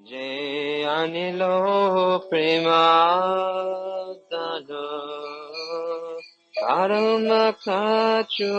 Jai Anilo Premadano Paramakacho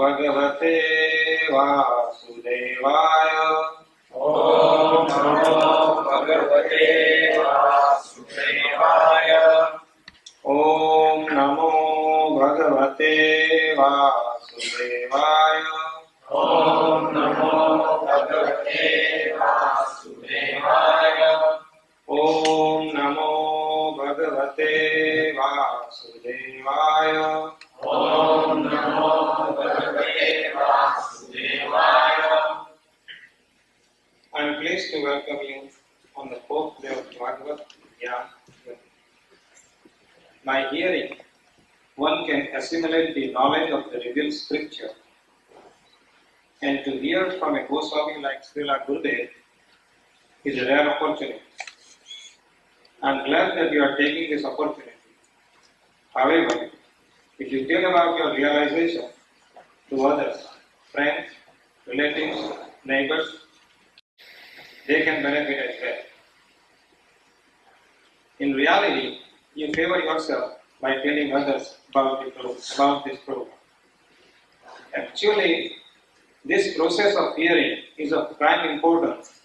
भगवते वासुदेवाय। ओम नमो भगवते वासुदेवाय। ओम नमो भगवते वासुदेवाय। ओम नमो भगवते वासुदेवाय। ओम नमो भगवते वासुदेवाय। ओम नमो भगवते वासुदेवाय। I am pleased to welcome you on the fourth day of Bhagavad Gita. by hearing, one can assimilate the knowledge of the revealed scripture. And to hear from a Goswami like Srila Gurudev is a rare opportunity. I am glad that you are taking this opportunity. However, if you tell about your realization to others, friends, relatives, neighbors, they can benefit as well. In reality, you favor yourself by telling others about this program. Actually, this process of hearing is of prime importance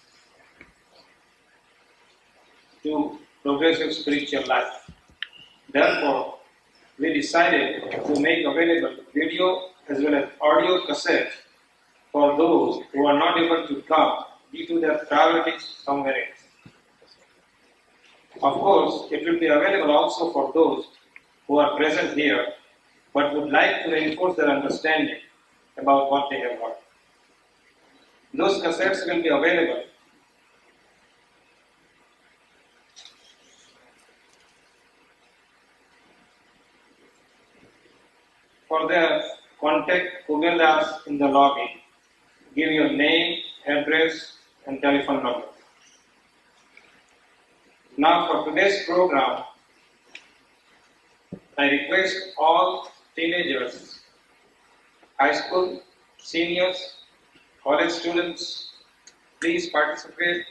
to progressive spiritual life. Therefore, we decided to make available video as well as audio cassette for those who are not able to come due to their priorities somewhere else. Of course, it will be available also for those who are present here but would like to reinforce their understanding about what they have heard. Those cassettes will be available for their contact Kuberdas in the login. Give your name, address and telephone number. Now for today's program, I request all teenagers, high school, seniors, college students, please participate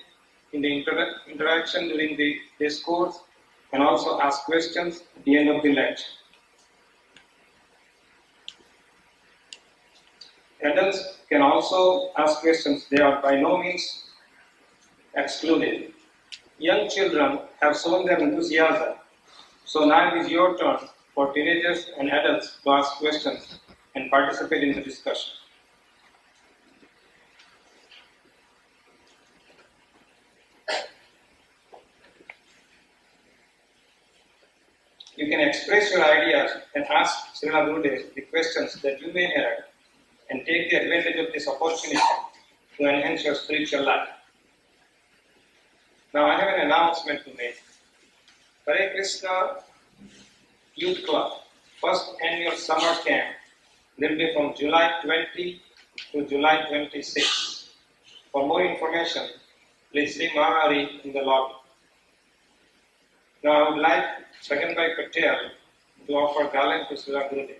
in the interaction during the discourse and also ask questions at the end of the lecture. Adults can also ask questions. They are by no means excluded. Young children have shown their enthusiasm. So now it is your turn for teenagers and adults to ask questions and participate in the discussion. You can express your ideas and ask Srila Gurudev the questions that you may have and take the advantage of this opportunity to enhance your spiritual life. Now I have an announcement to make. Hare Krishna Youth Club, first annual summer camp, will be from July 20 to July 26. For more information, please see Maharaj in the lobby. Now I would like Saganbhai Patel to offer garland to Srila Gurudev.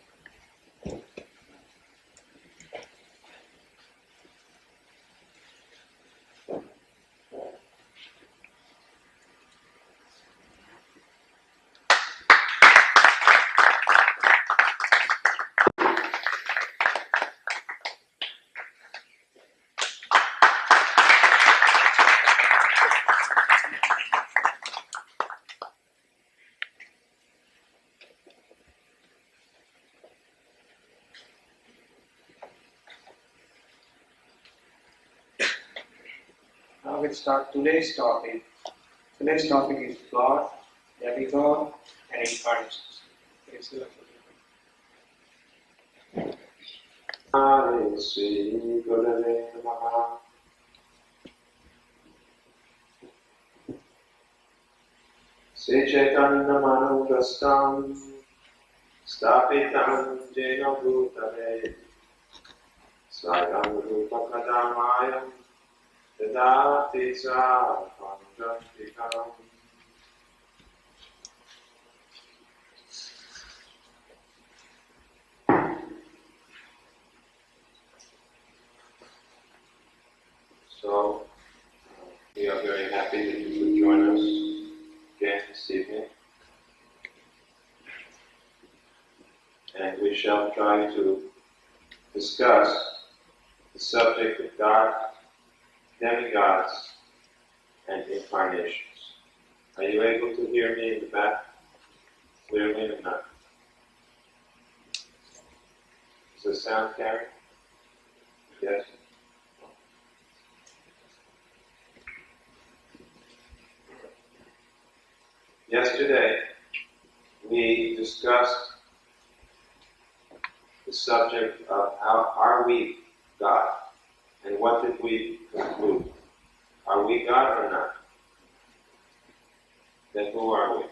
Now we'll start today's topic. Today's topic is God, Demigod, and Incarnation. Hare Sri Gurave Namaha. Sri Chaitanya Manupastam Stapitam Jena Bhutale Svayam Rupa Kadamayam Dadati Sa Panjantikam. So, we are very happy that you could join us again this evening. And we shall try to discuss the subject of God, demigods, and incarnations. Are you able to hear me in the back clearly or not? Does the sound carry? Yes? Yesterday, we discussed the subject of how are we God, and what did we conclude? Are we God or not? Then who are we?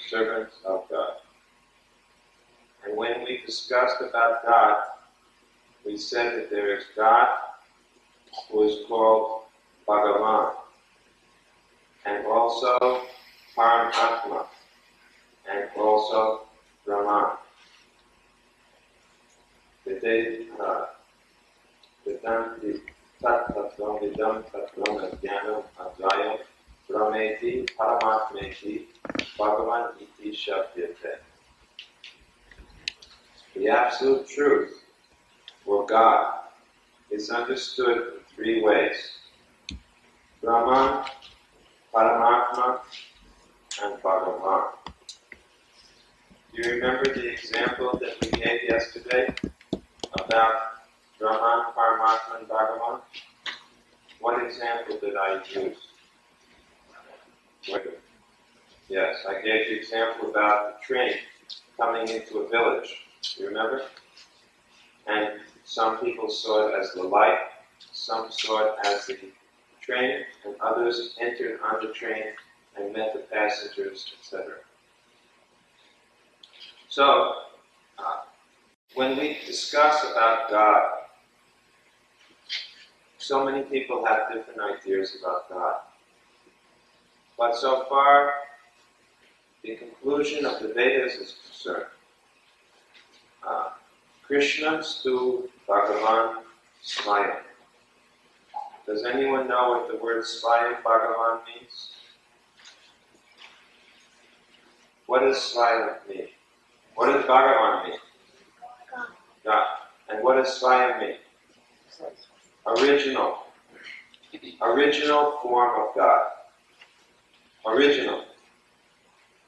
Servants of God. And when we discussed about God, we said that there is God who is called Bhagavan, and also Paramatma, and also Brahman. Vedanti tat tattvam vidam tattvam adhyanam advayam brahmeti paramatmeti Bhagavan iti shabdyate. The absolute truth, or God, is understood in three ways: Brahman, Paramatma, and Bhagavan. Do you remember the example that we gave yesterday about Brahman, Paramatma, and Bhagavan? What example did I use? Yes, I gave the example about the train coming into a village. You remember? And some people saw it as the light, some saw it as the train, and others entered on the train and met the passengers, etc. So, when we discuss about God, so many people have different ideas about God. But so far, the conclusion of the Vedas is concerned. Krishna stu Bhagavan Swayam. Does anyone know what the word Swayam Bhagavan means? What does Swayam mean? What does Bhagavan mean? God. And what does Swayam mean? Original. Original form of God. Original.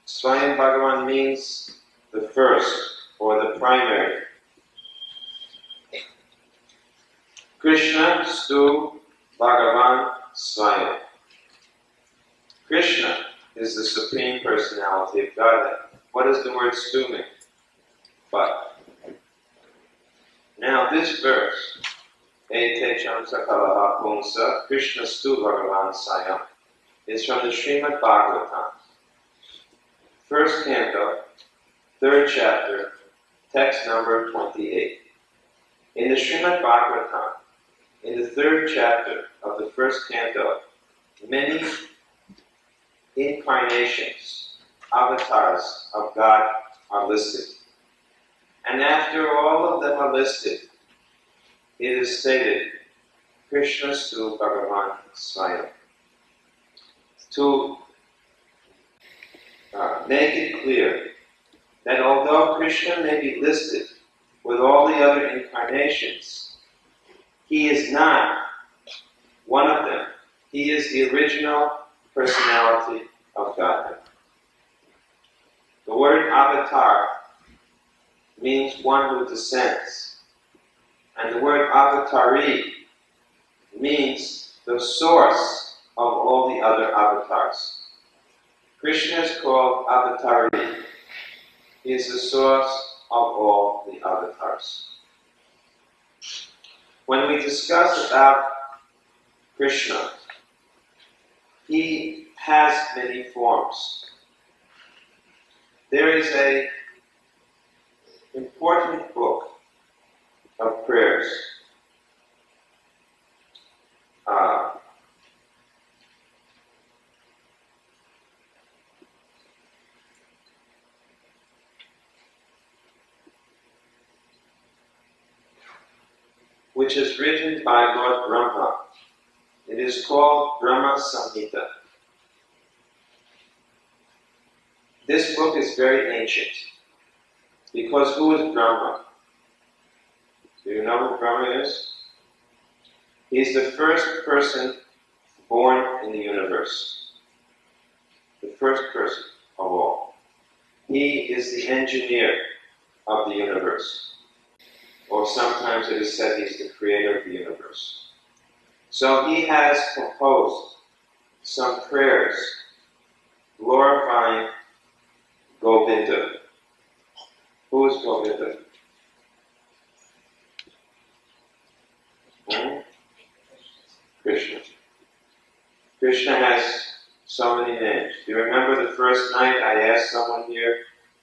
Swayam Bhagavan means the first or the primary. Krishna stu Bhagavan Swayam. Krishna is the Supreme Personality of Godhead. What does the word stu mean? But. Now this verse, Ete Chamsa Kalaha Punsa, Krishna stu Bhagavan Swayam, is from the Srimad Bhagavatam. First canto, third chapter, text number 28. In the Srimad Bhagavatam, in the third chapter of the first canto, many incarnations, avatars of God are listed. And after all of them are listed, it is stated, Krishna stu Bhagavan Swayam. To make it clear that although Krishna may be listed with all the other incarnations, he is not one of them. He is the original personality of Godhead. The word avatar means one who descends. And the word avatari means the source of all the other avatars. Krishna is called avatari. He is the source of all the avatars. When we discuss about Krishna, he has many forms. There is an important book of prayers. Which is written by Lord Brahma. It is called Brahma-Samhita. This book is very ancient, because who is Brahma? Do you know who Brahma is? He is the first person born in the universe. The first person of all. He is the engineer of the universe. Or sometimes it is said he's the creator of the universe. So he has composed some prayers glorifying Govinda. Who is Govinda? Krishna. Krishna has so many names. Do you remember the first night I asked someone here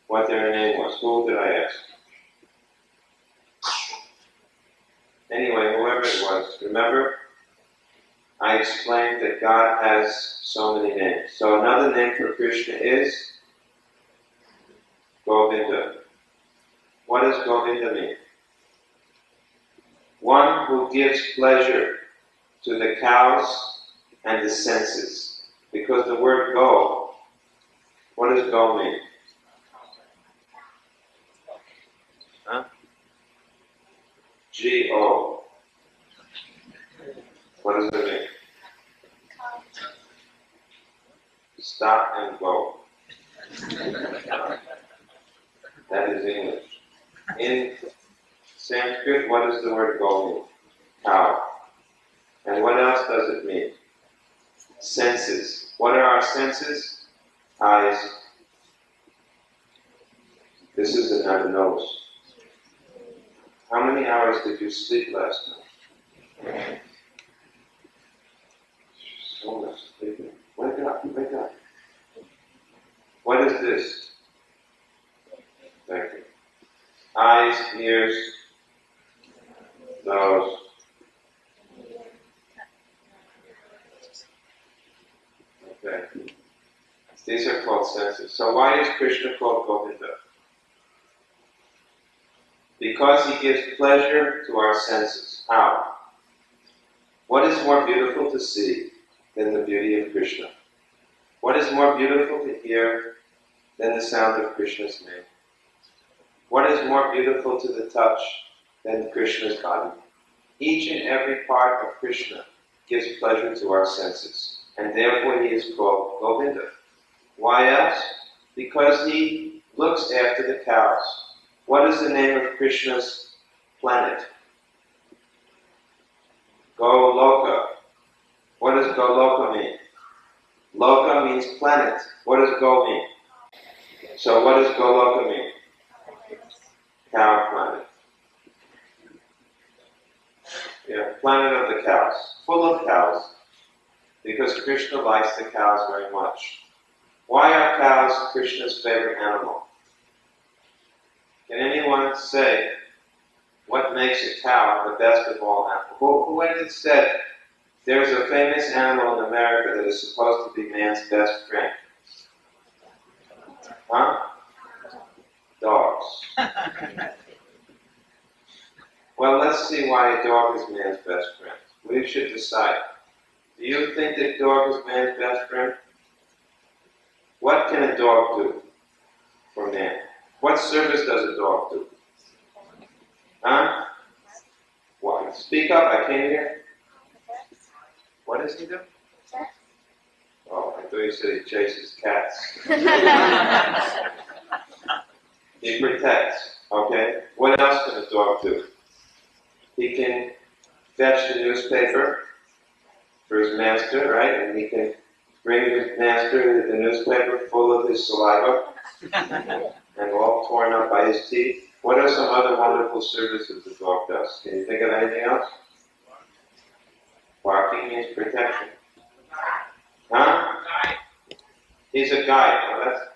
what their name was. Who did I ask? Anyway, whoever it was, remember? I explained that God has so many names. So another name for Krishna is Govinda. What does Govinda mean? One who gives pleasure to the cows and the senses. Because the word go, what does go mean? Huh? G-O. What does it mean? Stop and go. That is English. In Sanskrit, what does the word go mean? Cow. And what else does it mean? Senses. What are our senses? Eyes. This is another nose. How many hours did you sleep last night? So much sleeping. Wake up, wake up. What is this? Thank you. Eyes, ears, nose. Okay. These are called senses. So why is Krishna called Govinda? Because he gives pleasure to our senses. How? What is more beautiful to see than the beauty of Krishna? What is more beautiful to hear than the sound of Krishna's name? What is more beautiful to the touch than Krishna's body? Each and every part of Krishna gives pleasure to our senses, and therefore he is called Govinda. Why else? Because he looks after the cows. What is the name of Krishna's planet? Goloka. What does Goloka mean? Loka means planet. What does Go mean? So what does Goloka mean? Cow planet. Yeah, planet of the cows. Full of cows. Because Krishna likes the cows very much. Why are cows Krishna's favorite animal? Can anyone say what makes a cow the best of all animals? Who has it said there's a famous animal in America that is supposed to be man's best friend? Huh? Dogs. Well, let's see why a dog is man's best friend. We should decide. Do you think that dog is man's best friend? What can a dog do for man? What service does a dog do? Huh? What? Speak up, I can't hear. What does he do? Oh, I thought you said he chases cats. He protects, okay? What else can a dog do? He can fetch the newspaper for his master, right? And he can bring his master the newspaper full of his saliva and all torn up by his teeth. What are some other wonderful services the dog does? Can you think of anything else? Barking means protection. Huh? He's a guide. Well,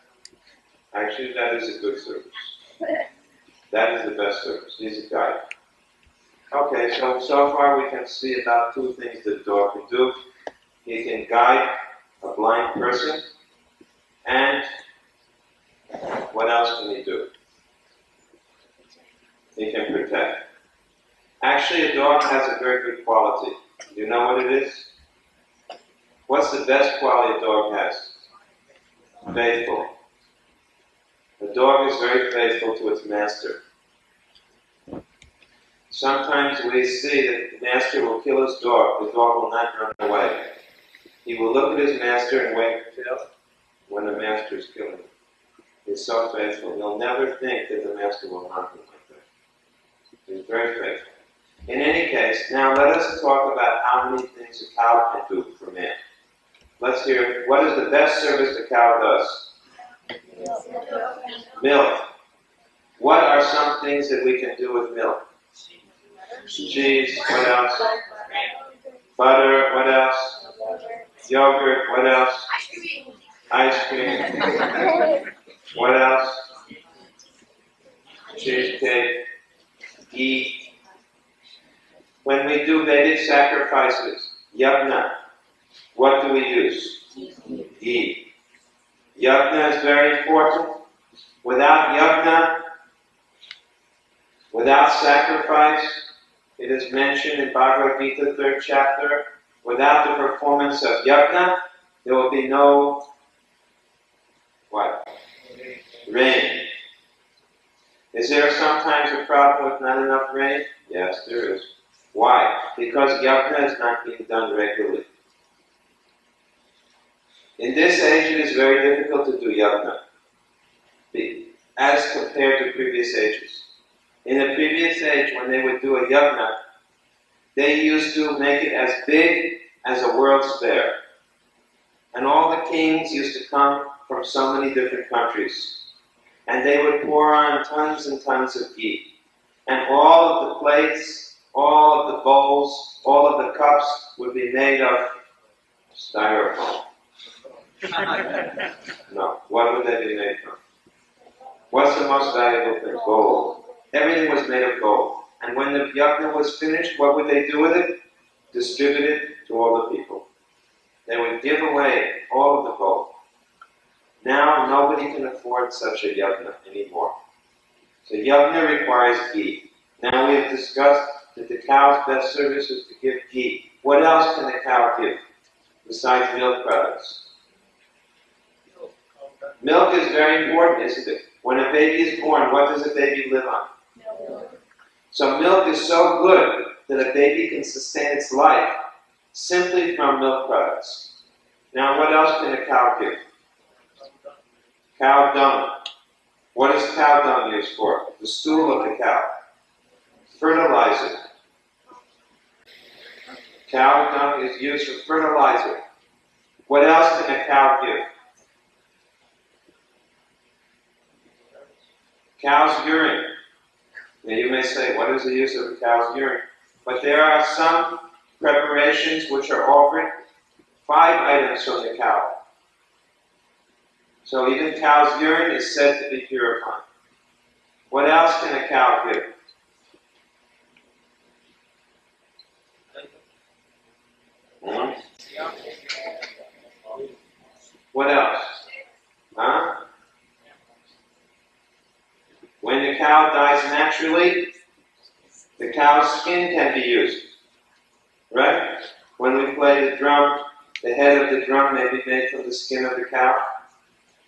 actually, that is a good service. That is the best service. He's a guide. Okay, so far we can see about two things that a dog can do. He can guide a blind person, and what else can he do? He can protect. Actually, a dog has a very good quality. Do you know what it is? What's the best quality a dog has? Faithful. A dog is very faithful to its master. Sometimes we see that the master will kill his dog. The dog will not run away. He will look at his master and wait until when the master is killing him. He's so faithful. He'll never think that the master will harm him like that. He's very faithful. In any case, now let us talk about how many things a cow can do for man. Let's hear, what is the best service a cow does? Milk. What are some things that we can do with milk? Cheese, what else? Butter, what else? Yogurt, what else? ice cream. What else? Cheesecake, ghee. When we do Vedic sacrifices, yajna, what do we use? Ghee. Yajna is very important. Without yajna, without sacrifice, it is mentioned in Bhagavad Gita, 3rd chapter, without the performance of yajna, there will be no, what? Rain. Is there sometimes a problem with not enough rain? Yes, there is. Why? Because yajna is not being done regularly. In this age, it is very difficult to do yajna, as compared to previous ages. In the previous age, when they would do a yajna, they used to make it as big as a world's fair. And all the kings used to come from so many different countries. And they would pour on tons and tons of ghee. And all of the plates, all of the bowls, all of the cups would be made of styrofoam. No, what would they be made from? What's the most valuable thing? Gold. Everything was made of gold. And when the yajna was finished, what would they do with it? Distribute it to all the people. They would give away all of the gold. Now nobody can afford such a yajna anymore. So yajna requires ghee. Now we have discussed that the cow's best service is to give ghee. What else can the cow give besides milk products? Milk is very important, isn't it? When a baby is born, what does a baby live on? Milk. So milk is so good that a baby can sustain its life simply from milk products. Now what else can a cow give? Cow dung. What is cow dung used for? The stool of the cow. Fertilizer. Cow dung is used for fertilizer. What else can a cow give? Cow's urine. Now you may say, what is the use of a cow's urine? But there are some preparations which are offered 5 items from the cow. So even cow's urine is said to be purifying. What else can a cow give? What else? Huh? When the cow dies naturally, the cow's skin can be used. Right? When we play the drum, the head of the drum may be made from the skin of the cow.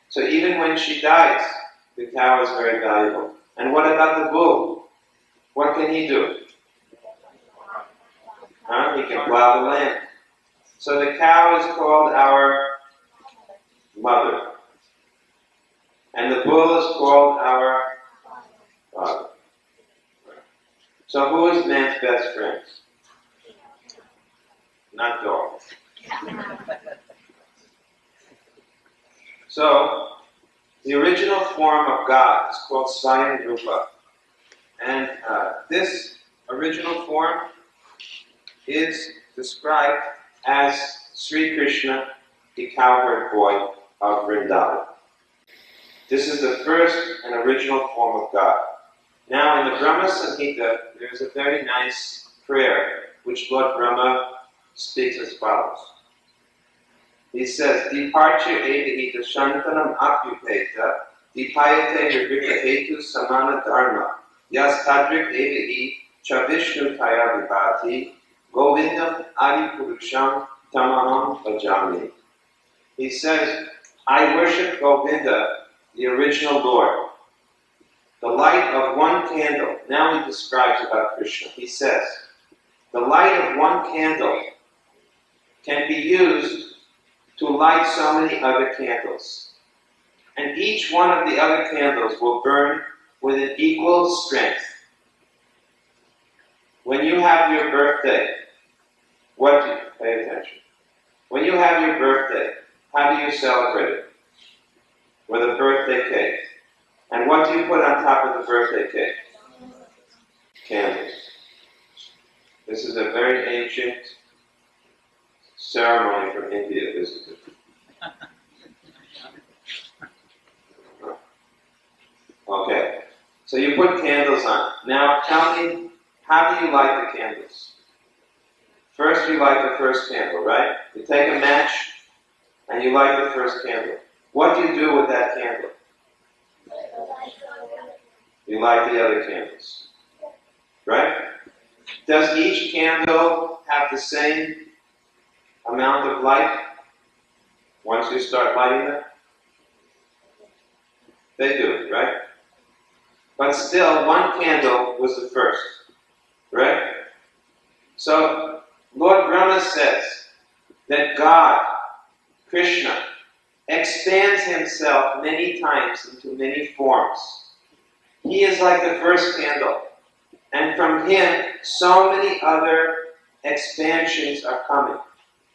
So even when she dies, the cow is very valuable. And what about the bull? What can he do? Huh? He can plow the land. So the cow is called our mother. And the bull is called our father. So who is man's best friend? Not dog. So, the original form of God is called Swayam Rupa. And this original form is described as Sri Krishna, the cowherd boy of Vrindavan. This is the first and original form of God. Now, in the Brahma-Samhita, there is a very nice prayer which Lord Brahma speaks as follows. He says, Diparcha evahi dashantanam apyupeta, dipayate nirvita hetu samana dharma, yas tadrik evahi chavishnu taya vibhati, govindam adi purusham tamaham bhajami. He says, I worship Govinda, the original Lord. The light of one candle. Now he describes about Krishna. He says, the light of one candle can be used to light so many other candles. And each one of the other candles will burn with an equal strength. When you have your birthday, pay attention. When you have your birthday, how do you celebrate it? With a birthday cake. And what do you put on top of the birthday cake? Candles. This is a very ancient ceremony from India, isn't it? So you put candles on. Now tell me, how do you light the candles? First you light the first candle, right? You take a match and you light the first candle. What do you do with that candle? You light the other candles. Right? Does each candle have the same amount of light once you start lighting them? They do, right? But still, one candle was the first, right? So, Lord Brahma says that God, Krishna, expands himself many times into many forms. He is like the first candle, and from him, so many other expansions are coming.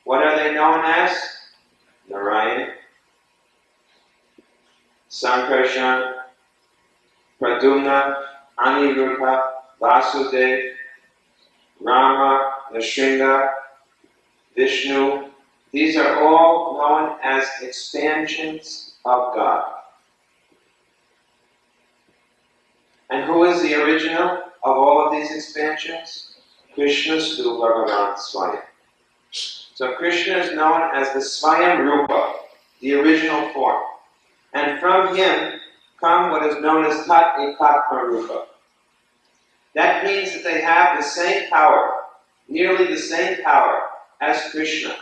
What are they known as? Narayan, Sankarshan, Pradyumna, Aniruddha, Vasudeva, Rama, Nrsimha, Vishnu. These are all known as expansions of God. And who is the original of all of these expansions? Krishna Stu Bhagavan Swayam. So Krishna is known as the Swayam Rupa, the original form. And from him come what is known as Tat Ekatma Rupa. That means that they have the same power, nearly the same power as Krishna,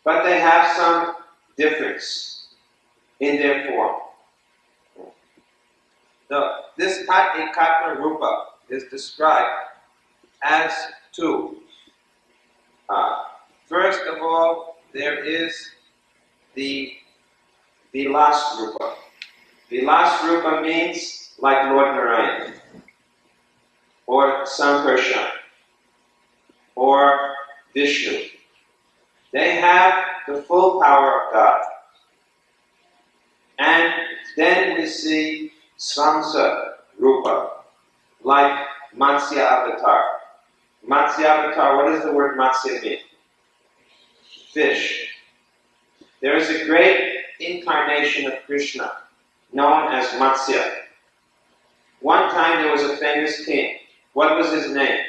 but they have some difference in their form. This Tat Ekatma Rupa is described as two. First of all, there is the Vilas Rupa. Vilas Rupa means like Lord Narayan, or Sankarshan, or Vishnu. They have the full power of God. And then we see Svansa Rupa, like Matsya Avatar. Matsya Avatar, what does the word Matsya mean? Fish. There is a great incarnation of Krishna known as Matsya. One time there was a famous king. What was his name?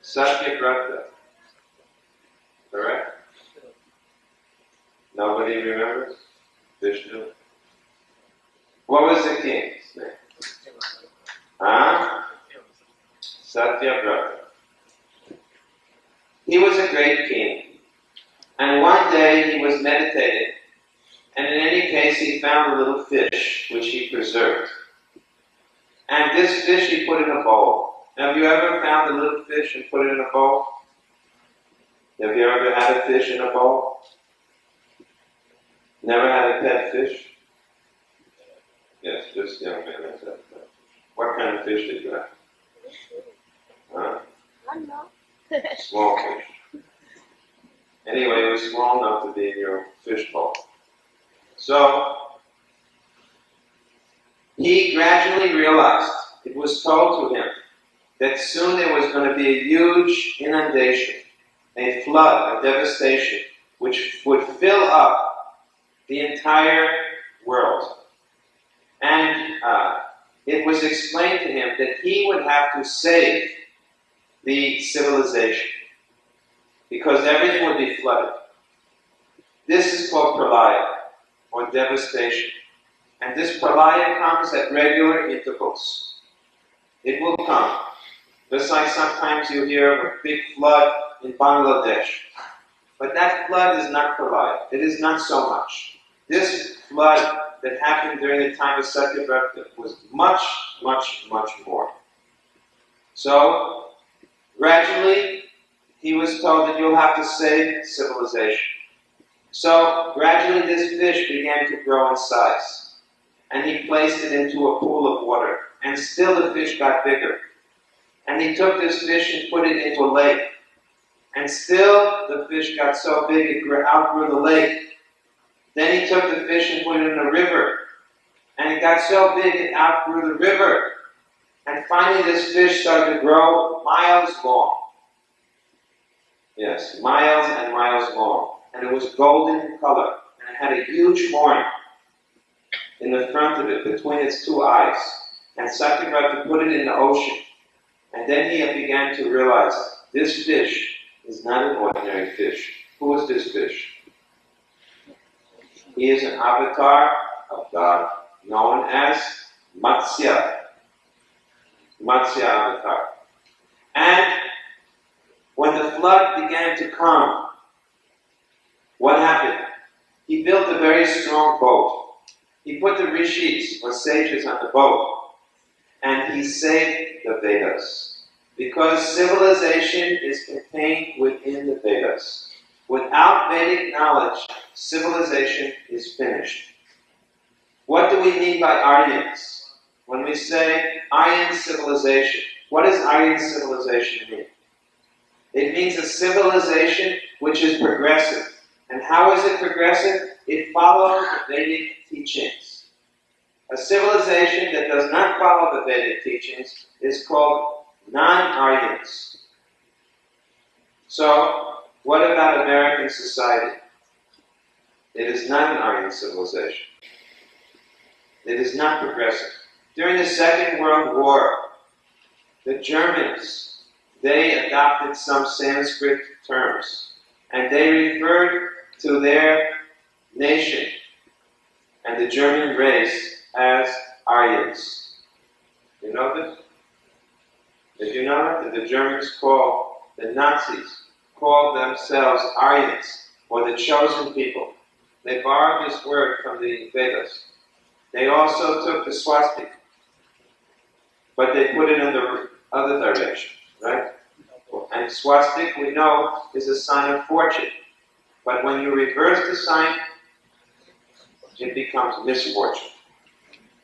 Satyavrata. Correct? Nobody remembers? Vishnu. What was the king's name? Satyavrata. He was a great king. And one day he was meditating, and in any case he found a little fish which he preserved. And this fish he put in a bowl. Have you ever found a little fish and put it in a bowl? Have you ever had a fish in a bowl? Never had a pet fish? Yes, this young man has that. What kind of fish did you have? Huh? I don't know. Small fish. Anyway, it was small enough to be in your fish bowl. So, he gradually realized, it was told to him, that soon there was going to be a huge inundation, a flood, a devastation, which would fill up the entire world. And it was explained to him that he would have to save the civilization, because everything would be flooded. This is called pralaya, or devastation. And this pralaya comes at regular intervals. It will come. Just like sometimes you hear of a big flood in Bangladesh. But that flood is not pralaya. It is not so much. This flood that happened during the time of Satyavrata was much, much, much more. So, gradually, he was told that you'll have to save civilization. So, gradually this fish began to grow in size. And he placed it into a pool of water. And still the fish got bigger. And he took this fish and put it into a lake. And still the fish got so big it outgrew the lake. Then he took the fish and put it in a river. And it got so big it outgrew the river. And finally this fish started to grow miles long. Yes, miles and miles long. And it was golden in color. And it had a huge horn. in the front of it, between its two eyes. And Satyavrata put it in the ocean. And then he began to realize, this fish is not an ordinary fish. Who is this fish? He is an avatar of God, known as Matsya. Matsya avatar. And when the flood began to come, what happened? He built a very strong boat. He put the rishis, or sages, on the boat. And he saved the Vedas. Because civilization is contained within the Vedas. Without Vedic knowledge, civilization is finished. What do we mean by Aryans? When we say Aryan civilization, what does Aryan civilization mean? It means a civilization which is progressive. And how is it progressive? It follows the Vedic teachings. A civilization that does not follow the Vedic teachings is called non-Aryans. So, what about American society? It is not an Aryan civilization. It is not progressive. During the Second World War, the Germans, they adopted some Sanskrit terms, and they referred to their nation and the German race as Aryans. You know this? Did you know that the Germans the Nazis called themselves Aryans, or the chosen people? They borrowed this word from the Vedas. They also took the swastika, but they put it in the other direction, right? And swastika, we know, is a sign of fortune. But when you reverse the sign, it becomes misfortune.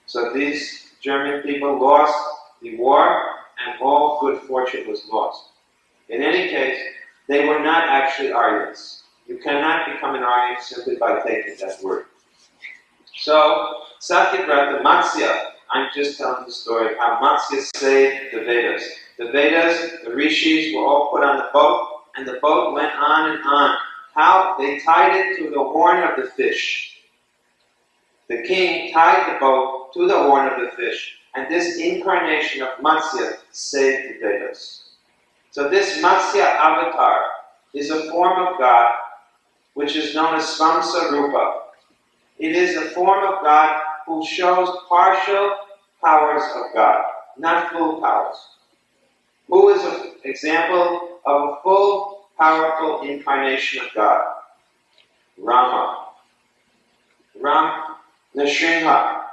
So these German people lost the war, and all good fortune was lost. In any case, they were not actually Aryans. You cannot become an Aryan simply by taking that word. So, Satyavrata, Matsya, I'm just telling the story of how Matsya saved the Vedas. The Vedas, the rishis, were all put on the boat, and the boat went on and on. How? They tied it to the horn of the fish. The king tied the boat to the horn of the fish, and this incarnation of Matsya saved the Vedas. So this Matsya avatar is a form of God which is known as Svamsa Rupa. It is a form of God who shows partial powers of God, not full powers. Who is an example of a full, powerful incarnation of God? Rama. Nrsimha.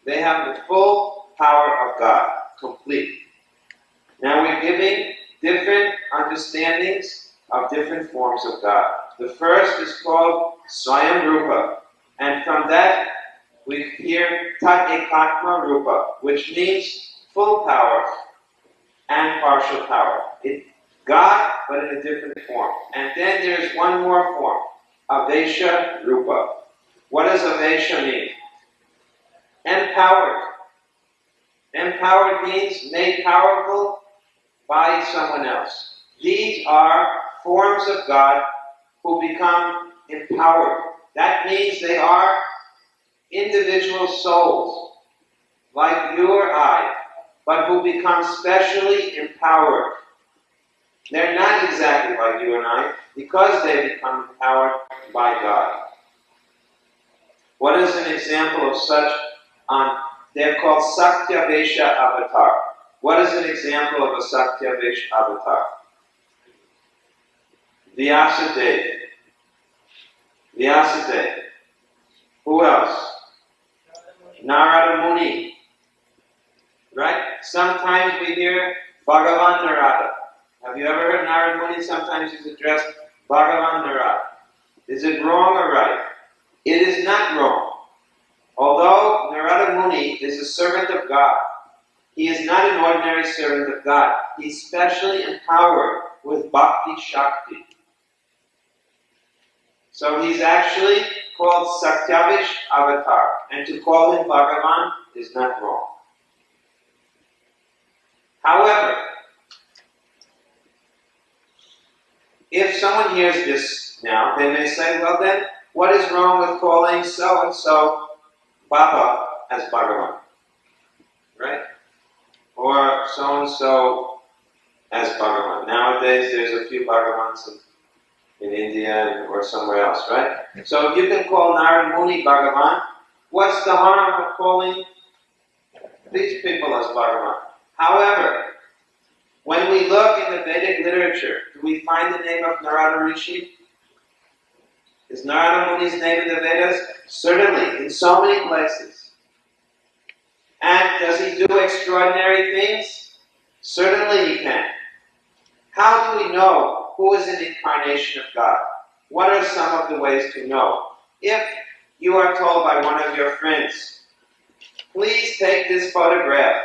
They have the full power of God, complete. Now we're giving different understandings of different forms of God. The first is called Swayam Rupa, and from that we hear Tat Ekatma Rupa, which means full power and partial power. It's God, but in a different form. And then there's one more form, Avesha Rupa. What does Avesha mean? Empowered. Empowered means made powerful by someone else. These are forms of God who become empowered. That means they are individual souls, like you or I, but who become specially empowered. They're not exactly like you and I, because they become empowered by God. What is an example of such? They're called Satyavesha avatar. What is an example of a Satyavesha avatar? Vyasadeva. Vyasadeva. Who else? Narada Muni. Right? Sometimes we hear Bhagavan Narada. Have you ever heard Narada Muni? Sometimes he's addressed Bhagavan Narada. Is it wrong or right? It is not wrong. Although Narada Muni is a servant of God, he is not an ordinary servant of God. He's specially empowered with Bhakti Shakti. So he's actually called Satyavish Avatar. And to call him Bhagavan is not wrong. However, if someone hears this now, they may say, well then, what is wrong with calling so-and-so Baba as Bhagavan, right? Or so-and-so as Bhagavan. Nowadays there's a few Bhagavans in India or somewhere else, right? So if you can call Narada Muni Bhagavan, what's the harm of calling these people as Bhagavan? However, when we look in the Vedic literature, do we find the name of Narada Rishi? Is Narada Muni's name in the Vedas? Certainly, in so many places. And does he do extraordinary things? Certainly he can. How do we know who is an incarnation of God? What are some of the ways to know? If you are told by one of your friends, please take this photograph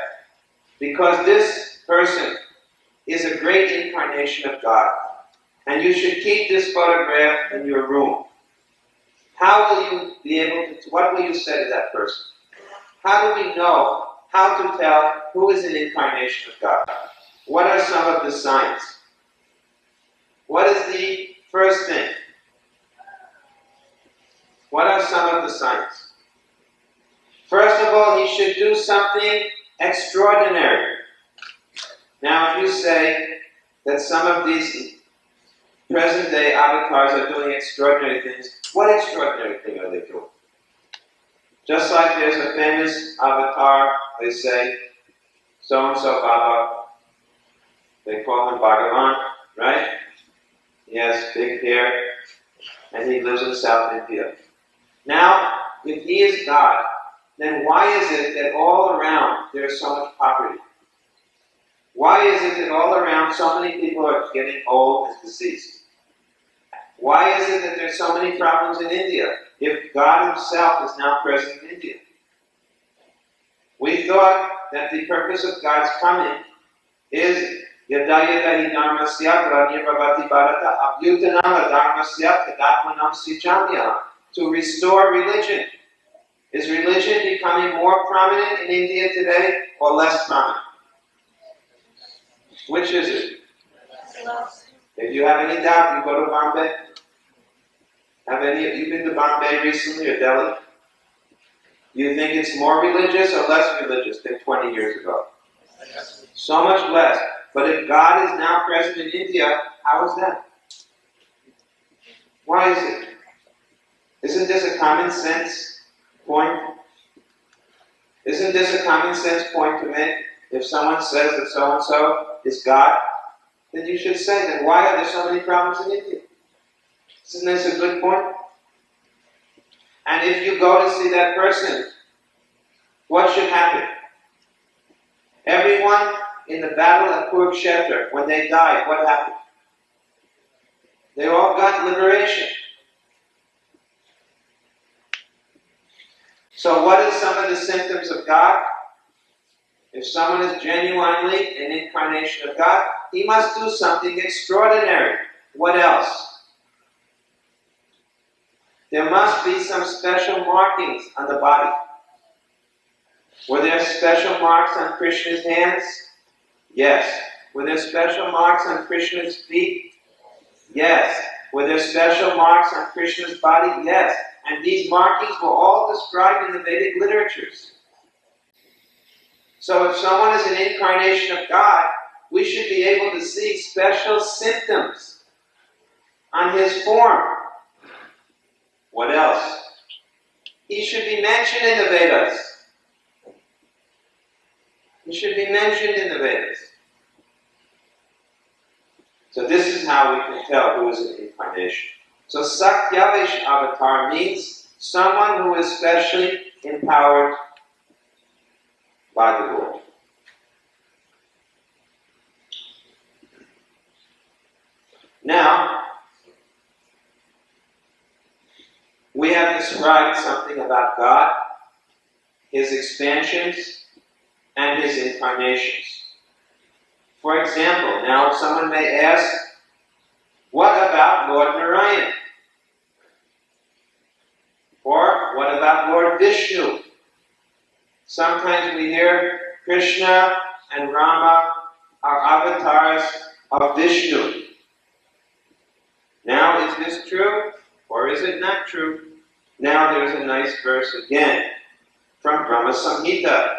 because this person is a great incarnation of God, and you should keep this photograph in your room. How will you be able to, what will you say to that person? How do we know how to tell who is an incarnation of God? What are some of the signs? What is the first thing? What are some of the signs? First of all, he should do something extraordinary. Now, if you say that some of these present-day avatars are doing extraordinary things, what extraordinary thing are they doing? Just like there's a famous avatar, they say, so-and-so Baba, they call him Bhagavan, right? He has big hair, and he lives in South India. Now, if he is God, then why is it that all around there is so much poverty? Why is it that all around so many people are getting old and deceased? Why is it that there's so many problems in India if God himself is now present in India? We thought that the purpose of God's coming is yada yada hi dharmasya pranyabhavati bharata abhyutanam dharmasya tadatmanam sichamya, to restore religion. Is religion becoming more prominent in India today or less prominent? Which is it? If you have any doubt, you go to Bombay. Have any of you been to Bombay recently or Delhi? You think it's more religious or less religious than 20 years ago? So much less. But if God is now present in India, how is that? Why is it? Isn't this a common sense point? Isn't this a common sense point to make? If someone says that so-and-so is God, then you should say, then why are there so many problems in India? Isn't this a good point? And if you go to see that person, what should happen? Everyone in the battle of Kurukshetra, when they died, what happened? They all got liberation. So what is some of the symptoms of God? If someone is genuinely an incarnation of God, he must do something extraordinary. What else? There must be some special markings on the body. Were there special marks on Krishna's hands? Yes. Were there special marks on Krishna's feet? Yes. Were there special marks on Krishna's body? Yes. And these markings were all described in the Vedic literatures. So if someone is an incarnation of God, we should be able to see special symptoms on his form. What else? He should be mentioned in the Vedas. He should be mentioned in the Vedas. So this is how we can tell who is an incarnation. So Sakyavish avatar means someone who is specially empowered by the Lord. Now, we have described something about God, his expansions, and his incarnations. For example, now someone may ask, what about Lord Narayan? Or what about Lord Vishnu? Sometimes we hear Krishna and Rama are avatars of Vishnu. Now, is this true or is it not true? Now there's a nice verse again. from Brahma-Samhita.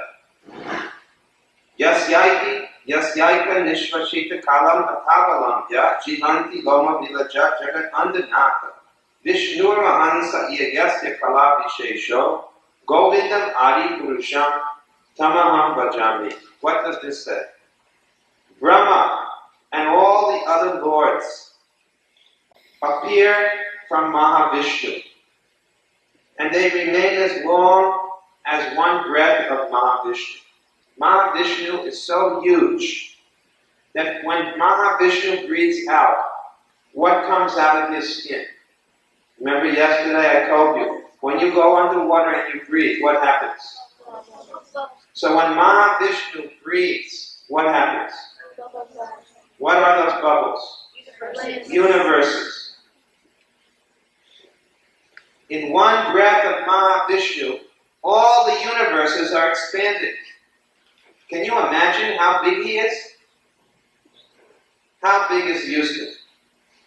Yasyaika nishvashita kalam atavalam ya jivanti loma vilaja jagat andanaka Vishnur mahansa yasya kala vishesho govindam adi purusham tamaham bhajami. What does this say? Brahma and all the other lords appear from Mahavishnu, and they remain as long as one breath of Mahavishnu. Mahavishnu is so huge that when Mahavishnu breathes out, what comes out of his skin? Remember yesterday I told you, when you go underwater and you breathe, what happens? So when Mahavishnu breathes, what happens? What are those bubbles? Universes. In one breath of Mahavishnu, all the universes are expanded. Can you imagine how big he is? How big is Houston?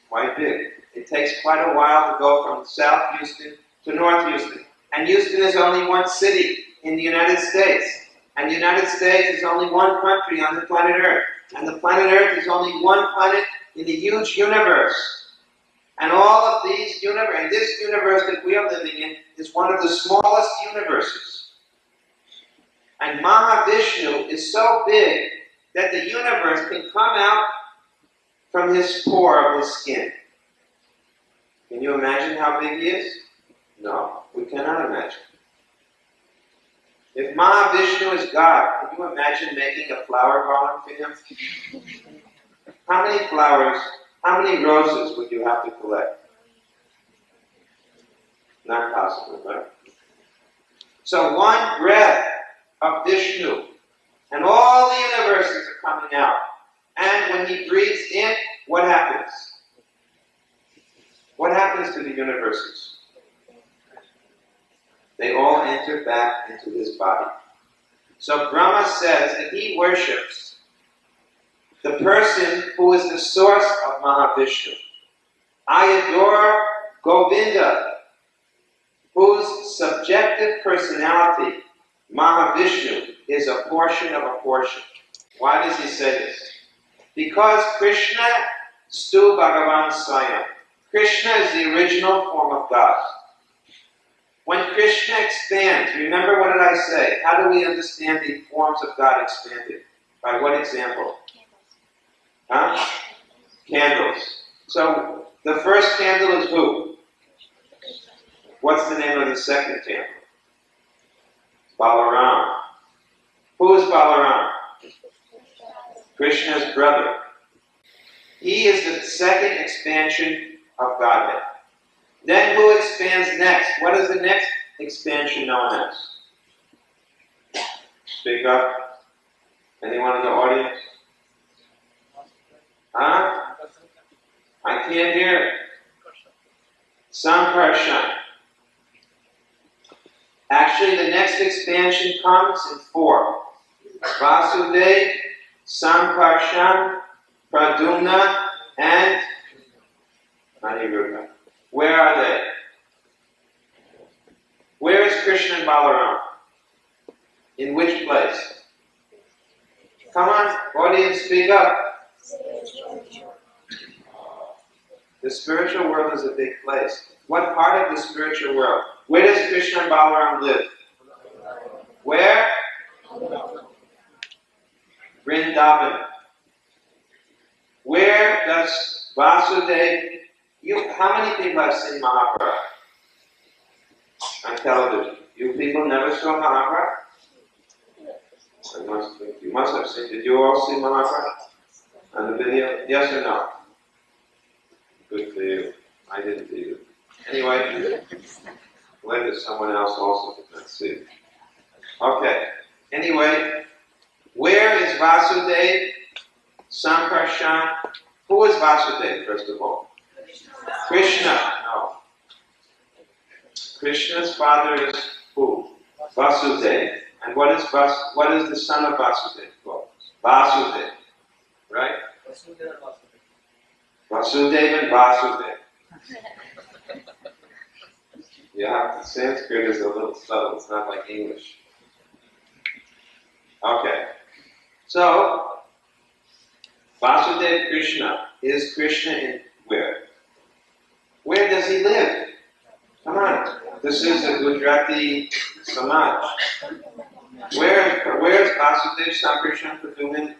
Quite big. It takes quite a while to go from South Houston to North Houston. And Houston is only one city in the United States. And the United States is only one country on the planet Earth. And the planet Earth is only one planet in the huge universe. And all of these universes, and this universe that we are living in, is one of the smallest universes. And Mahavishnu is so big that the universe can come out from his pore of his skin. Can you imagine how big he is? No, we cannot imagine. If Mahavishnu is God, can you imagine making a flower garland for him? How many flowers, how many roses would you have to collect? Not possible, right? So one breath of Vishnu, and all the universes are coming out. And when he breathes in, what happens? What happens to the universes? They all enter back into his body. So Brahma says that he worships the person who is the source of Mahavishnu. I adore Govinda, whose subjective personality, Mahavishnu, is a portion of a portion. Why does he say this? Because Krishna stu Bhagavan Swayam. Krishna is the original form of God. When Krishna expands, remember what did I say? How do we understand the forms of God expanded? By what example? Huh? Candles. So the first candle is who? What's the name of the second candle? Balaram. Who is Balaram? Krishna's brother. He is the second expansion of Godhead. Then who expands next? What is the next expansion known as? Speak up. Anyone in the audience? Huh? I can't hear. Sankarshan. Actually, the next expansion comes in 4. Vasudev, Sankarshan, Pradyumna, and Aniruddha. Where are they? Where is Krishna and Balaram? In which place? Come on, audience, speak up. The spiritual world is a big place. What part of the spiritual world? Where does Krishna and Balaram live? Where? Vrindavan. Where does Vasudev... How many people have seen Mahabharata on television? You people never saw Mahabharata? You must have seen. Did you all see Mahabharata on the video? Yes or no? Good for you. I didn't either. Anyway, when does someone else also did not see? Okay. Anyway, where is Vasudev? Sankarshan? Who is Vasudev, first of all? Krishna. No. Krishna's father is who? Vasudev. And what is the son of Vasudev called? Vasudev. Right? Vasudev and Vasudev. Yeah, Sanskrit is a little subtle. It's not like English. Okay. So, Vasudeva Krishna is Krishna in where? Where does he live? Come on. This is a Gujarati Samaj. Where's Vasudeva Swami Krishna Prabhupada?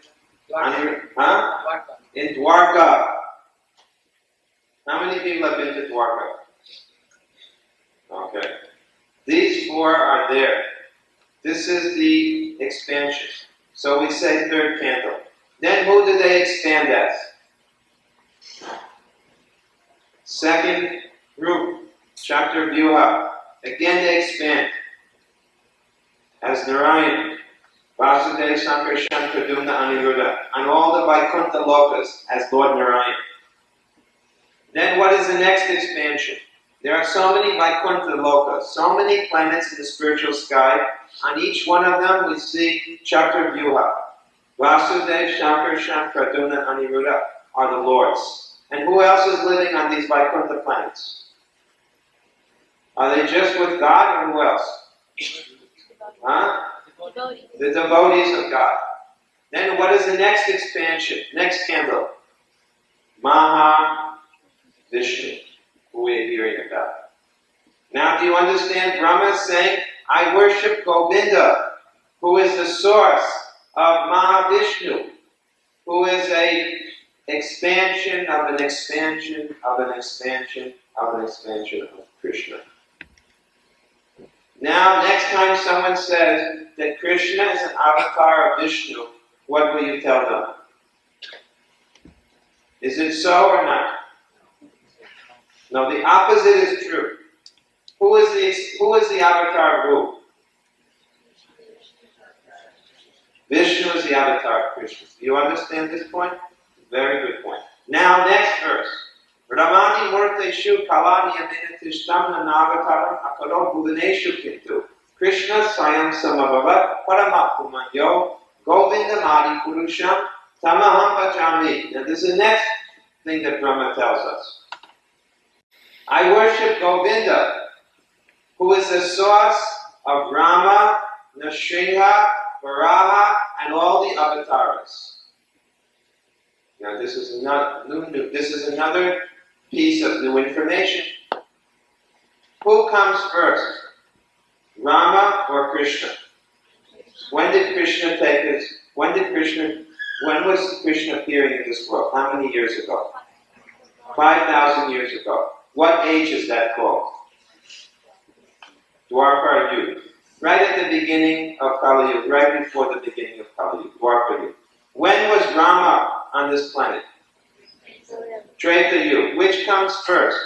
Huh? In Dwarka. How many people have been to Dwarka? Okay. These four are there. This is the expansion. So we say third candle. Then who do they expand as? Second group, chapter Vyuha. Again they expand as Narayan, Vasudeva Sankarshan Pradumna Aniruddha, and all the Vaikuntha Lokas as Lord Narayan. Then what is the next expansion? There are so many Vaikuntha Lokas, so many planets in the spiritual sky. On each one of them we see chapter Vyuha. Vasudeva, Sankarshan, Pradumna, Aniruddha are the lords. And who else is living on these Vaikuntha planets? Are they just with God or who else? Huh? The devotees of God. Then what is the next expansion? Next candle. Maha Vishnu, who we are hearing about. Now do you understand? Brahma is saying, I worship Govinda, who is the source of Mahavishnu, who is a expansion of an expansion of an expansion of an expansion of Krishna. Now, next time someone says that Krishna is an avatar of Vishnu, what will you tell them? Is it so or not? No, the opposite is true. Who is the avatar of who? Vishnu is the avatar of Krishna. Do you understand this point? Very good point. Now, next verse. Ramani Murteshu Kalani Aminatishtam Nanavataram Akaro Bhuvaneshu Kintu. Krishna Swayam Samabhavat Paramapumanyo Govindamadi Purusham Tamaham Bhajami. Now, this is the next thing that Brahma tells us. I worship Govinda, who is the source of Rama, Nrsimha, Varaha, and all the avatars. Now this is another piece of new information. Who comes first? Rama or Krishna? When was Krishna appearing in this world? How many years ago? 5,000 years ago. What age is that called? Dwarka Yuga. Right at the beginning of Kali Yuga, right before the beginning of Kali Yuga, Dwarka Yuga. When was Rama on this planet? Treta Yuga. Which comes first?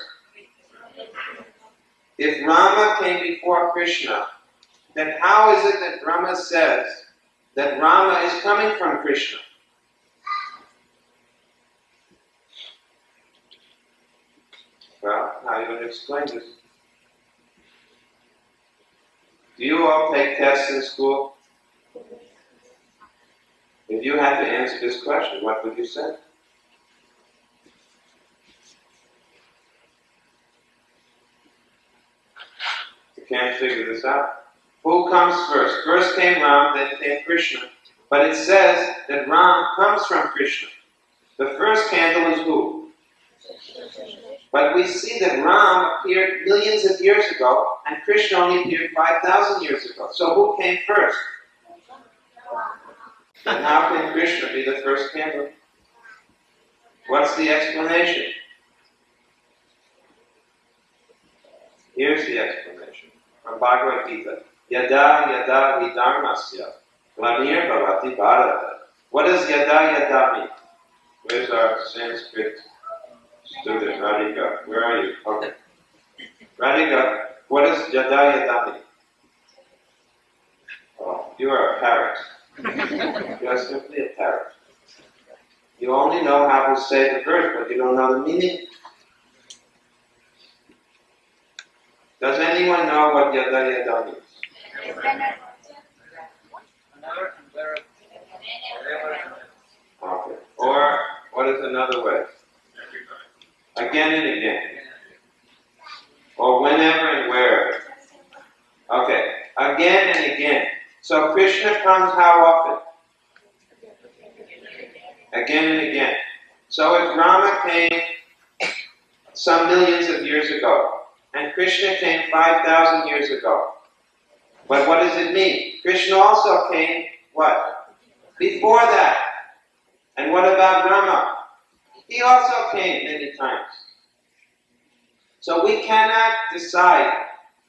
If Rama came before Krishna, then how is it that Brahma says that Rama is coming from Krishna? Well, how are you going to explain this? Do you all take tests in school? If you had to answer this question, what would you say? You can't figure this out. Who comes first? First came Ram, then came Krishna. But it says that Ram comes from Krishna. The first candle is who? But we see that Ram appeared millions of years ago, and Krishna only appeared 5,000 years ago. So who came first? And how can Krishna be the first candle? What's the explanation? Here's the explanation from Bhagavad Gita. Yada yada vidharmasya glanir bhavati bharata. What does yada yada mean? Where's our Sanskrit student, Radhika? Where are you? Okay. Radhika, what does yada yada mean? Oh, you are a parrot. You are simply a parrot. You only know how to say the verse, but you don't know the meaning. Does anyone know what yada yada means? Okay. Or what is another way? Again and again. Or whenever and wherever. Okay. Again and again. So Krishna comes how often? Again and again. So if Rama came some millions of years ago, and Krishna came 5,000 years ago, but what does it mean? Krishna also came, what? Before that. And what about Rama? He also came many times. So we cannot decide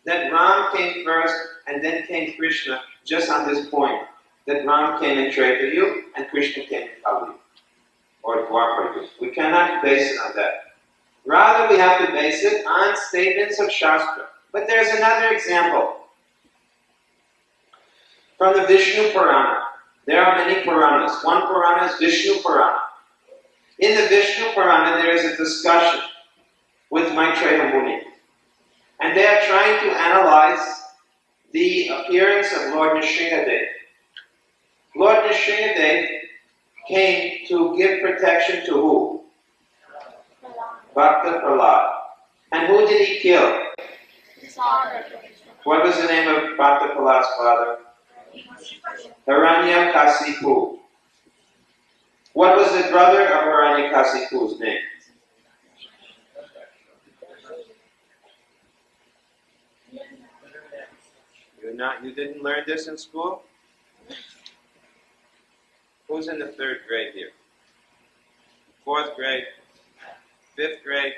that Ram came first and then came Krishna just on this point. That Ram came in Treta Yuga and Krishna came in Kali Yuga or Dwapara Yuga. We cannot base it on that. Rather, we have to base it on statements of Shastra. But there's another example. From the Vishnu Purana. There are many Puranas. One Purana is Vishnu Purana. In the Vishnu Purana, there is a discussion with Maitreya Muni. And they are trying to analyze the appearance of Lord Nrsimhadev. Lord Nrsimhadev came to give protection to who? Bhakta Prahlad. And who did he kill? What was the name of Bhakta Prahlad's father? Hiranyakasipu. What was the brother of Hiranyakasipu's name? You didn't learn this in school? Who's in the 3rd grade here? 4th grade? 5th grade?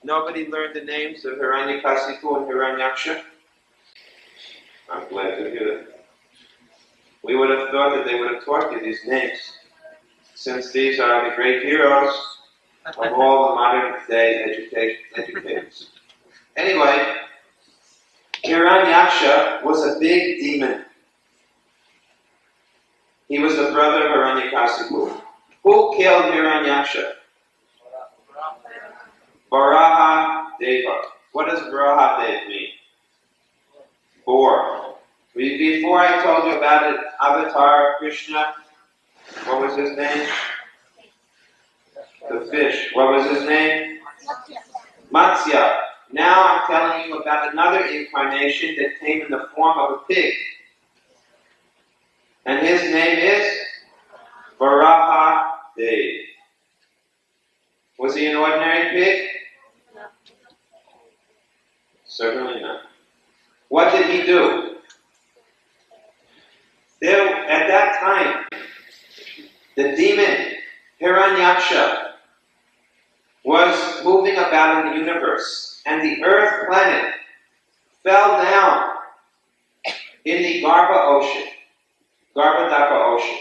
Nobody learned the names of Hiranyakasipu and Hiranyaksha? I'm glad to hear that. We would have thought that they would have taught you these names, since these are the great heroes of all the modern day educators. Anyway, Hiranyaksha was a big demon. He was the brother of Hiranyakasipu. Who killed Hiranyaksha? Varaha Deva. What does Varaha Deva mean? Boar. Before I told you about it, Avatar Krishna, what was his name? The fish. What was his name? Matsya. Now I'm telling you about another incarnation that came in the form of a pig. And his name is Varaha Deva. Was he an ordinary pig? No. Certainly not. What did he do? At that time, the demon Hiranyaksha was moving about in the universe, and the Earth planet fell down in the Garbhodaka ocean.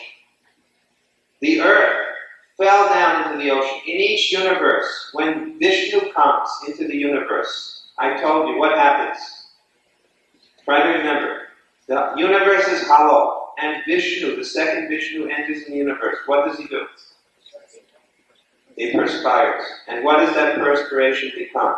The Earth fell down into the ocean. In each universe, when Vishnu comes into the universe, I told you what happens. Try to remember. The universe is hollow, and Vishnu, the second Vishnu, enters in the universe. What does he do? He perspires. And what does that perspiration become?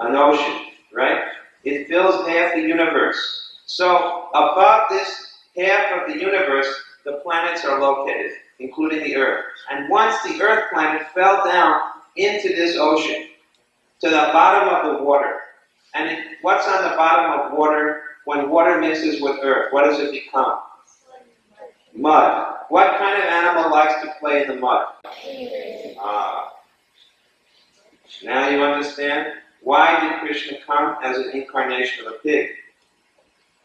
An ocean, right? It fills half the universe. So above this half of the universe, the planets are located, including the Earth. And once the Earth planet fell down into this ocean, to the bottom of the water, and what's on the bottom of water? When water mixes with earth, what does it become? Mud. What kind of animal likes to play in the mud? Now you understand? Why did Krishna come as an incarnation of a pig?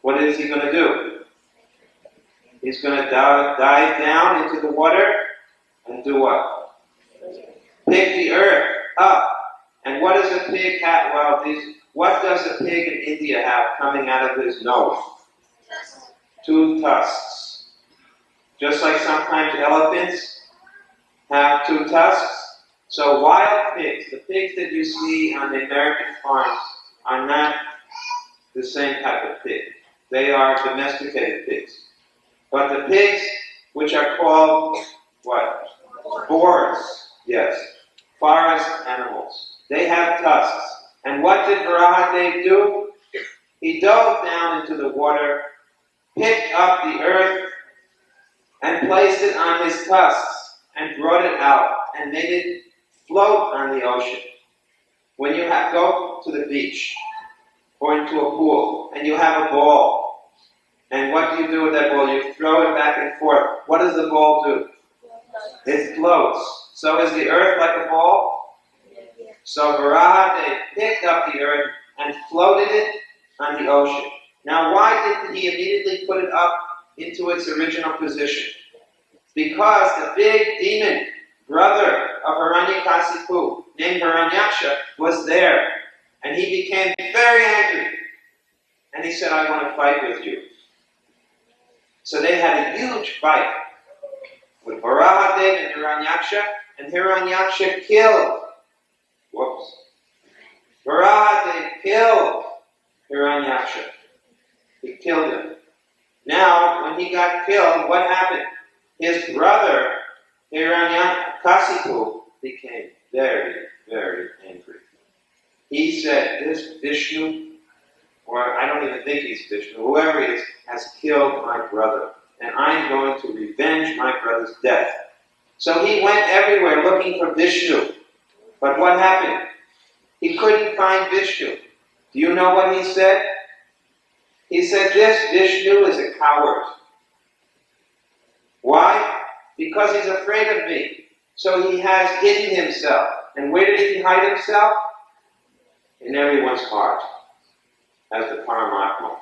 What is he going to do? He's going to dive down into the water and do what? Pick the earth up. And what does a pig have? What does a pig in India have coming out of his nose? 2 tusks. Just like sometimes elephants have 2 tusks. So wild pigs, the pigs that you see on the American farms, are not the same type of pig. They are domesticated pigs. But the pigs, which are called what? Boars. Yes. Forest animals. They have tusks. And what did Varaha do? He dove down into the water, picked up the earth, and placed it on his tusks, and brought it out, and made it float on the ocean. When you go to the beach, or into a pool, and you have a ball, And what do you do with that ball? You throw it back and forth. What does the ball do? It floats. So is the earth like a ball? So Varaha picked up the earth and floated it on the ocean. Now why didn't he immediately put it up into its original position? Because the big demon, brother of Hiranyakasipu, named Hiranyaksha, was there. And he became very angry. And he said, I want to fight with you. So they had a huge fight with Varahadev and Hiranyaksha, and Hiranyaksha killed. Varahadev killed Hiranyaksha. He killed him. Now, when he got killed, what happened? His brother, Hiranyakasipu, became very, very angry. He said, this Vishnu, or I don't even think he's Vishnu, whoever he is, has killed my brother, and I'm going to revenge my brother's death. So he went everywhere looking for Vishnu. But what happened? He couldn't find Vishnu. Do you know what he said? He said, this Vishnu is a coward. Why? Because he's afraid of me. So he has hidden himself. And where did he hide himself? In everyone's heart. As the Paramatma.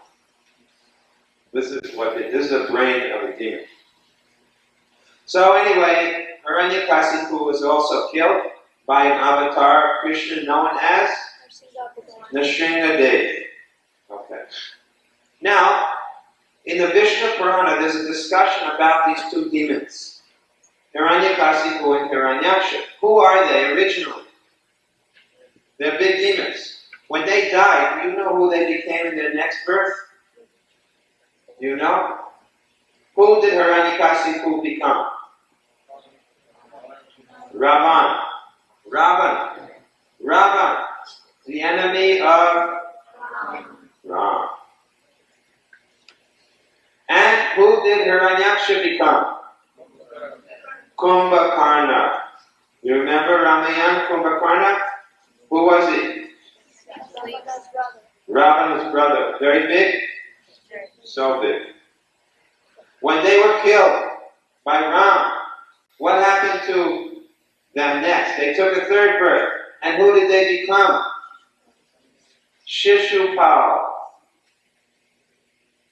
This is the brain of a demon. So anyway, Hiranyakasipu was also killed by an avatar of Krishna known as Nrsimhadev. Okay. Now, in the Vishnu Purana, there's a discussion about these two demons, Hiranyakasipu and Hiranyaksha. Who are they originally? They're big demons. When they died, do you know who they became in their next birth? Do you know? Who did Hiranyakasipu become? Ravan. Ravan. The enemy of Ram. And who did Hiranyaksha become? Kumbhakarna. You remember Ramayan Kumbhakarna? Who was he? Ravana's brother. Very big? So big. When they were killed by Ram, what happened to them next? They took a third birth. And who did they become? Shishupal.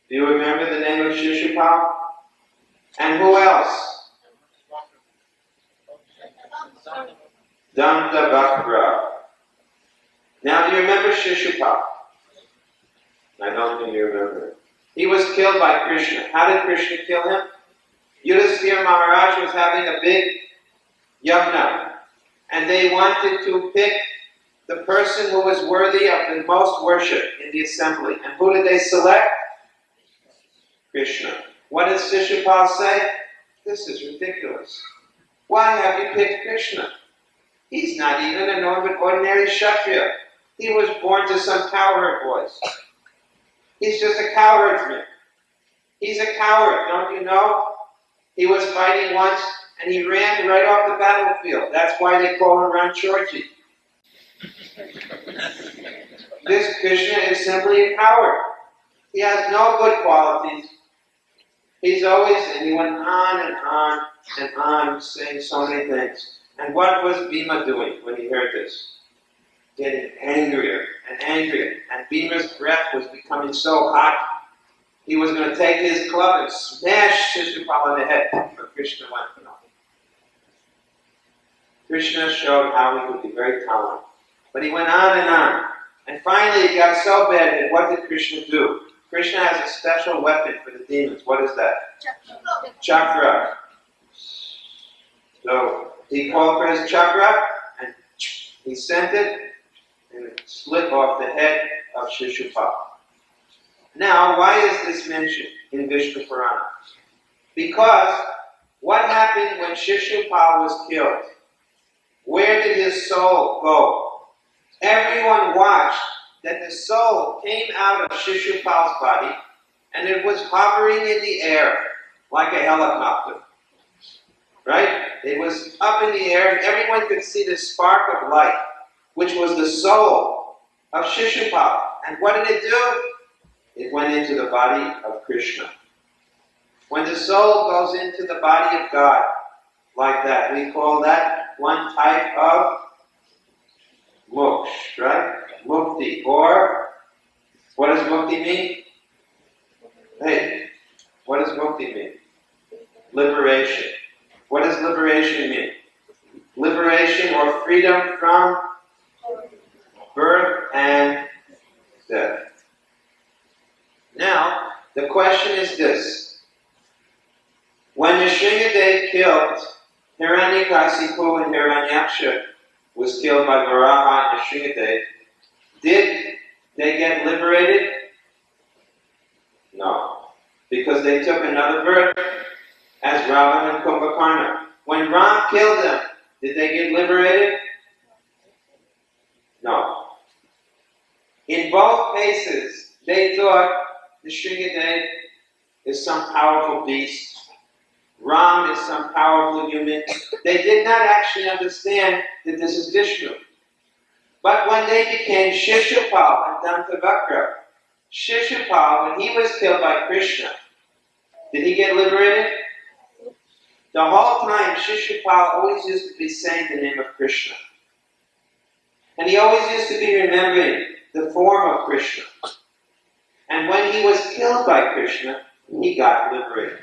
Do you remember the name of Shishupal? And who else? Dantavakra. Now, do you remember Shishupal? I don't think you remember. He was killed by Krishna. How did Krishna kill him? Yudhisthira Maharaj was having a big yajna, and they wanted to pick the person who was worthy of the most worship in the assembly. And who did they select? Krishna. What does Shishupal say? This is ridiculous. Why have you picked Krishna? He's not even an ordinary Kshatriya. He was born to some cowherd boys. He's just a cowherdsman. He's a coward, don't you know? He was fighting once, and he ran right off the battlefield. That's why they call him Ranchorji. This Krishna is simply a coward. He has no good qualities. He's always, and he went on and on and on, saying so many things. And what was Bhima doing when he heard this? Getting angrier and angrier. And Bhima's breath was becoming so hot, he was going to take his club and smash Shishupal in the head. But Krishna went, no. Krishna showed how he could be very tolerant. But he went on and on. And finally it got so bad that what did Krishna do? Krishna has a special weapon for the demons. What is that? Chakra. So he called for his chakra and he sent it and it slit off the head of Shishupal. Now, why is this mentioned in Vishnu Purana? Because what happened when Shishupal was killed? Where did his soul go? Everyone watched that the soul came out of Shishupal's body and it was hovering in the air like a helicopter. Right? It was up in the air and everyone could see the spark of light, which was the soul of Shishupal. And what did it do? it went into the body of Krishna. When the soul goes into the body of God, like that, we call that one type of moksha, right? Mukti. Or, what does mukti mean? Hey, what does mukti mean? Liberation. What does liberation mean? Liberation or freedom from birth and death. Now, the question is this. When Nrsimhadev killed Hiranyakasipu and Hiranyaksha, was killed by Varaha and Nrsimhadev, did they get liberated? No. Because they took another birth as Ravan and Kumbhakarna. When Ram killed them, did they get liberated? No. In both cases, they thought Nrsimhadev is some powerful beast. Ram is some powerful human. They did not actually understand that this is Vishnu. But when they became Shishupal and Dantavakra, Shishupal, when he was killed by Krishna, did he get liberated? The whole time, Shishupal always used to be saying the name of Krishna. And he always used to be remembering the form of Krishna. And when he was killed by Krishna, he got liberated.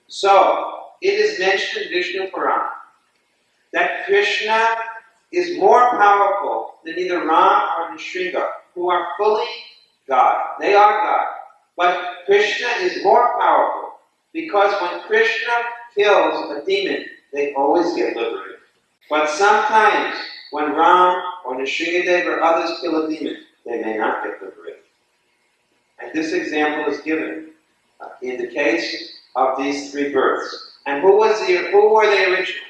So, it is mentioned in Vishnu Purana that Krishna is more powerful than either Ram or Nrsimha, who are fully God. They are God. But Krishna is more powerful because when Krishna kills a demon, they always get liberated. But sometimes when Ram or Nrsimhadev or others kill a demon, they may not get liberated. And this example is given in the case of these three births. And who were they originally?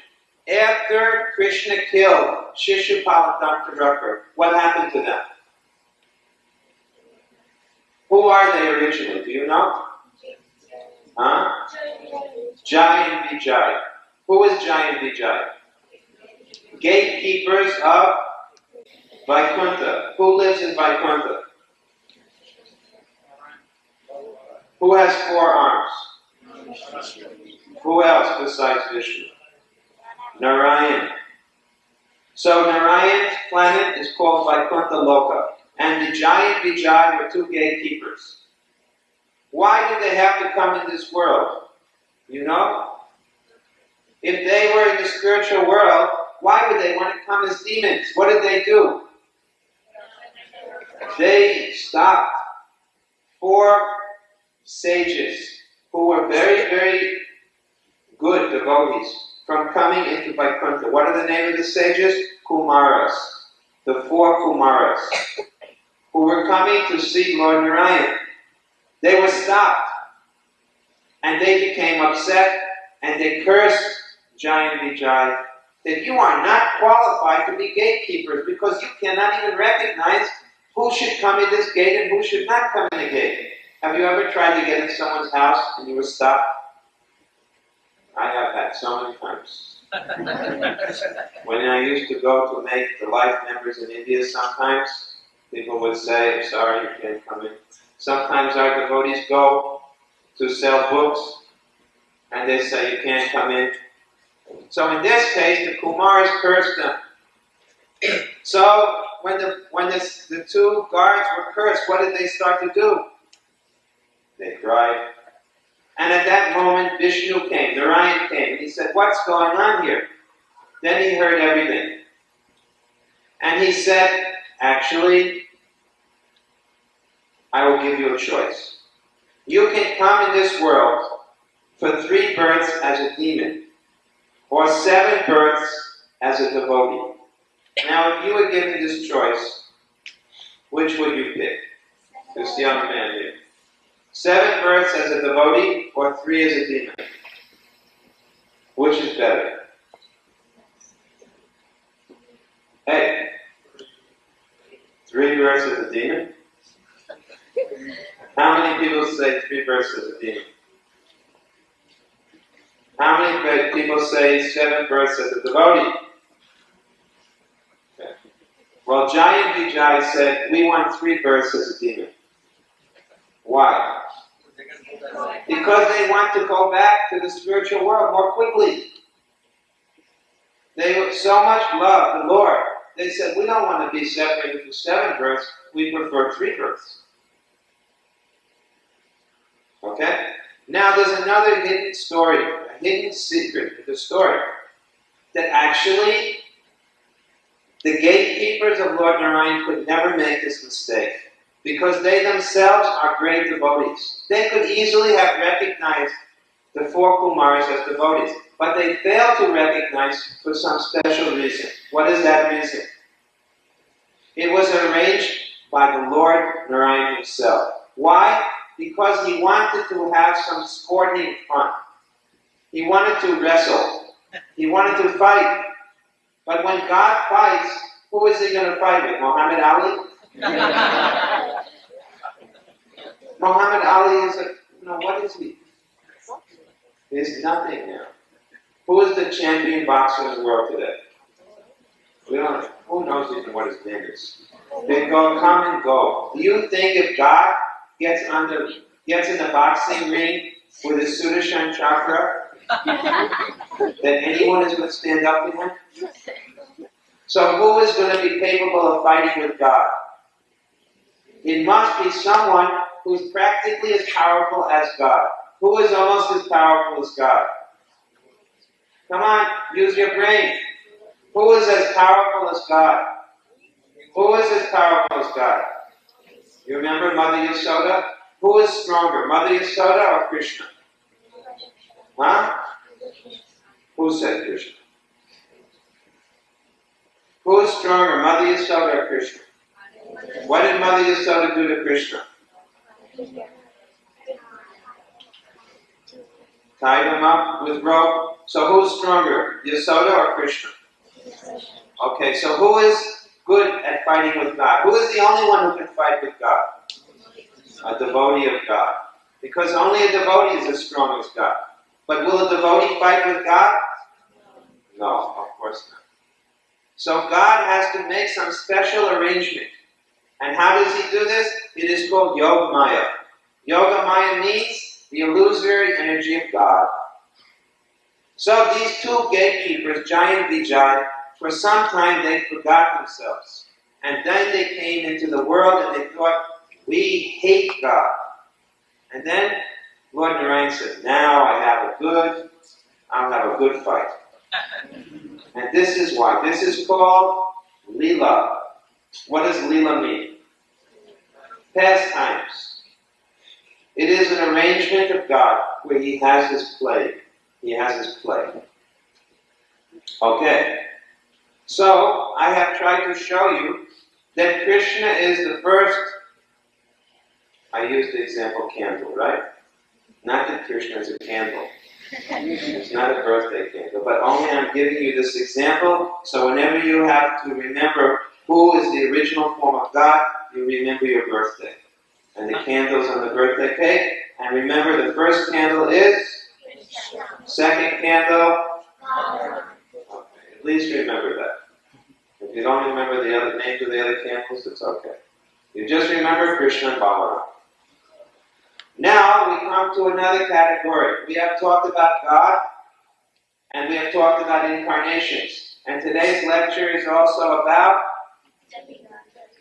After Krishna killed Shishupal and Dantavakra, what happened to them? Who are they originally? Do you know? Huh? Jai and Vijay. Who is Jai and Vijay? Gatekeepers of Vaikuntha. Who lives in Vaikuntha? Who has 4 arms? Who else besides Vishnu? Narayan. So Narayan's planet is called Vaikuntha Loka. And the Jai and Vijay were 2 gatekeepers. Why did they have to come in this world? You know? If they were in the spiritual world, why would they want to come as demons? What did they do? They stopped 4 sages who were very, very good devotees from coming into Vaikuntha. What are the name of the sages? Kumaras. The 4 Kumaras who were coming to see Lord Narayan. They were stopped and they became upset and they cursed Jai and Vijay that you are not qualified to be gatekeepers because you cannot even recognize who should come in this gate and who should not come in the gate. Have you ever tried to get in someone's house and you were stopped? I have had so many times. When I used to go to make the life members in India, sometimes people would say, I'm sorry, you can't come in. Sometimes our devotees go to sell books and they say, you can't come in. So in this case, the Kumaras cursed them. So when the 2 guards were cursed, what did they start to do? They cried. And at that moment, Vishnu came, Narayan came, and he said, what's going on here? Then he heard everything. And he said, actually, I will give you a choice. You can come in this world for 3 births as a demon, or 7 births as a devotee. Now, if you were given this choice, which would you pick? This young man here. 7 births as a devotee, or 3 as a demon? Which is better? Hey, 3 births as a demon? How many people say 3 births as a demon? How many people say 7 births as a devotee? Okay. Well, Jai and Vijay said, we want 3 births as a demon. Why? Because they want to go back to the spiritual world more quickly. They so much love the Lord. They said, we don't want to be separated for 7 births. We prefer 3 births. Okay? Now there's another hidden story, a hidden secret in the story, that actually the gatekeepers of Lord Narayan could never make this mistake, because they themselves are great devotees. They could easily have recognized the 4 Kumaras as devotees, but they failed to recognize for some special reason. What is that reason? It was arranged by the Lord Narayan himself. Why? Because he wanted to have some sporting fun. He wanted to wrestle. He wanted to fight. But when God fights, who is he going to fight with? Muhammad Ali? Muhammad Ali is what is he? He's nothing now. Who is the champion boxer in the world today? We don't know. Who knows even what his name is? They go, come and go. Do you think if God gets in the boxing ring with his Sudarshan chakra, that anyone is going to stand up to him? So who is going to be capable of fighting with God? It must be someone who's practically as powerful as God. Who is almost as powerful as God? Come on, use your brain. Who is as powerful as God? Who is as powerful as God? You remember Mother Yasoda? Who is stronger, Mother Yasoda or Krishna? Huh? Who said Krishna? Who is stronger, Mother Yasoda or Krishna? What did Mother Yasoda do to Krishna? Tied him up with rope. So who's stronger, Yasoda or Krishna? Okay, so who is good at fighting with God? Who is the only one who can fight with God? A devotee of God. Because only a devotee is as strong as God. But will a devotee fight with God? No, of course not. So God has to make some special arrangement. And how does he do this? It is called Yoga Maya. Yoga Maya means the illusory energy of God. So these 2 gatekeepers, Jai and Vijay, for some time they forgot themselves. And then they came into the world and they thought, we hate God. And then Lord Narayan said, now I'll have a good fight. And this is why. This is called Leela. What does Leela mean? Pastimes. It is an arrangement of God where he has his play. He has his play. Okay. So, I have tried to show you that Krishna is the first. I used the example candle, right? Not that Krishna is a candle. It's not a birthday candle, but only I'm giving you this example, so whenever you have to remember who is the original form of God, you remember your birthday. And the candles on the birthday cake, and remember the first candle is? Second candle? Okay, at least remember that. If you don't remember the other names of the other candles, it's okay. You just remember Krishna and Balaram. Now we come to another category. We have talked about God, and we have talked about incarnations. And today's lecture is also about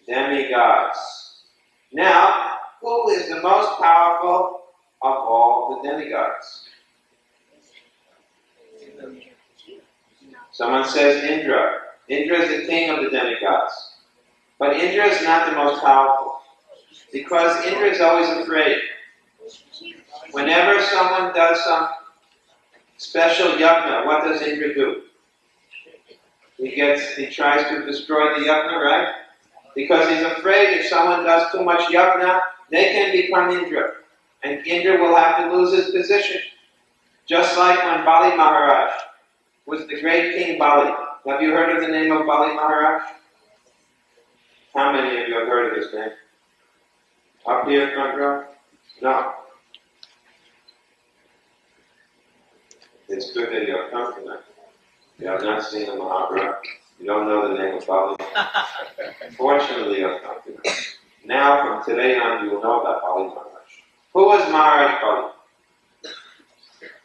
demigods. Now, who is the most powerful of all the demigods? Someone says Indra. Indra is the king of the demigods. But Indra is not the most powerful, because Indra is always afraid. Whenever someone does some special yajna, what does Indra do? He tries to destroy the yajna, right? Because he's afraid if someone does too much yajna, they can become Indra. And Indra will have to lose his position. Just like when Bali Maharaj was the great king Bali. Have you heard of the name of Bali Maharaj? How many of you have heard of his name? Up here, front row? No. It's good that you have come tonight. You have not seen the Mahabharata. You don't know the name of Bali. Fortunately, you have come tonight. Now, from today on, you will know about Bali Maharaj. Who was Maharaj Bali?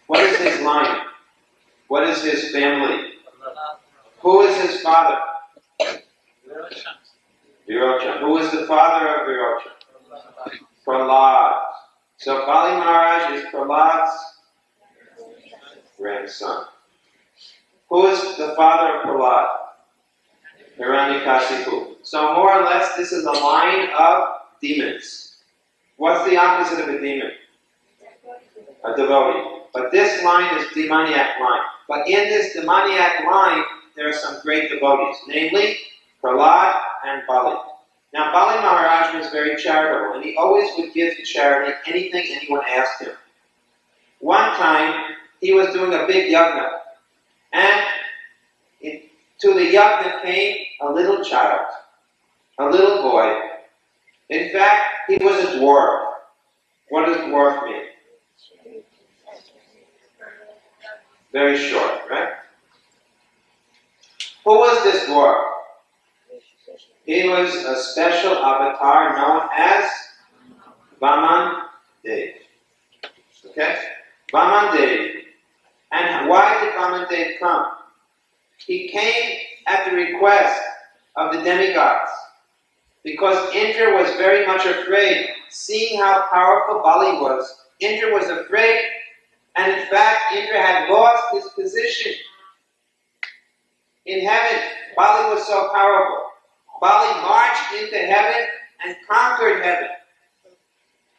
What is his line? What is his family? Who is his father? Virochan. Who is the father of Virochan? Prahlad. So Bali Maharaj is Prahlad's grandson. Who is the father of Prahlad? Hiranyakasipu. So more or less this is a line of demons. What's the opposite of a demon? A devotee. But this line is demoniac line. But in this demoniac line, there are some great devotees, namely Prahlad and Bali. Now Bali Maharaj was very charitable, and he always would give to charity anything anyone asked him. One time, he was doing a big yajna, and to the yajna came a little child, a little boy. In fact, he was a dwarf. What does dwarf mean? Very short, right? Who was this dwarf? He was a special avatar known as Vaman Dev. Okay? Vaman Dev. And why did Vaman Dev come? He came at the request of the demigods. Because Indra was very much afraid, seeing how powerful Bali was. Indra was afraid, and in fact, Indra had lost his position in heaven. Bali was so powerful. Bali marched into heaven and conquered heaven.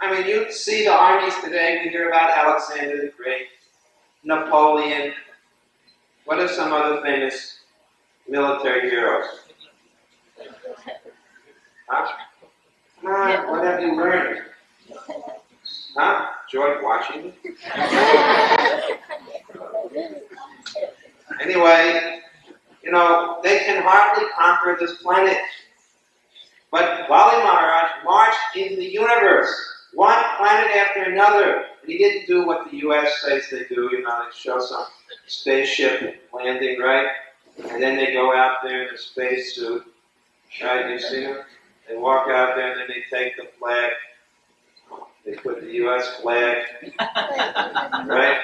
I mean, you see the armies today, we hear about Alexander the Great, Napoleon. What are some other famous military heroes? Huh? Come on, what have you learned? Huh? George Washington? Anyway, they can hardly conquer this planet. But Bali Maharaj marched into the universe, one planet after another. And he didn't do what the U.S. says they do, they show some spaceship landing, right? And then they go out there in a spacesuit, right? You see them? They walk out there and then they take the flag. They put the U.S. flag, right?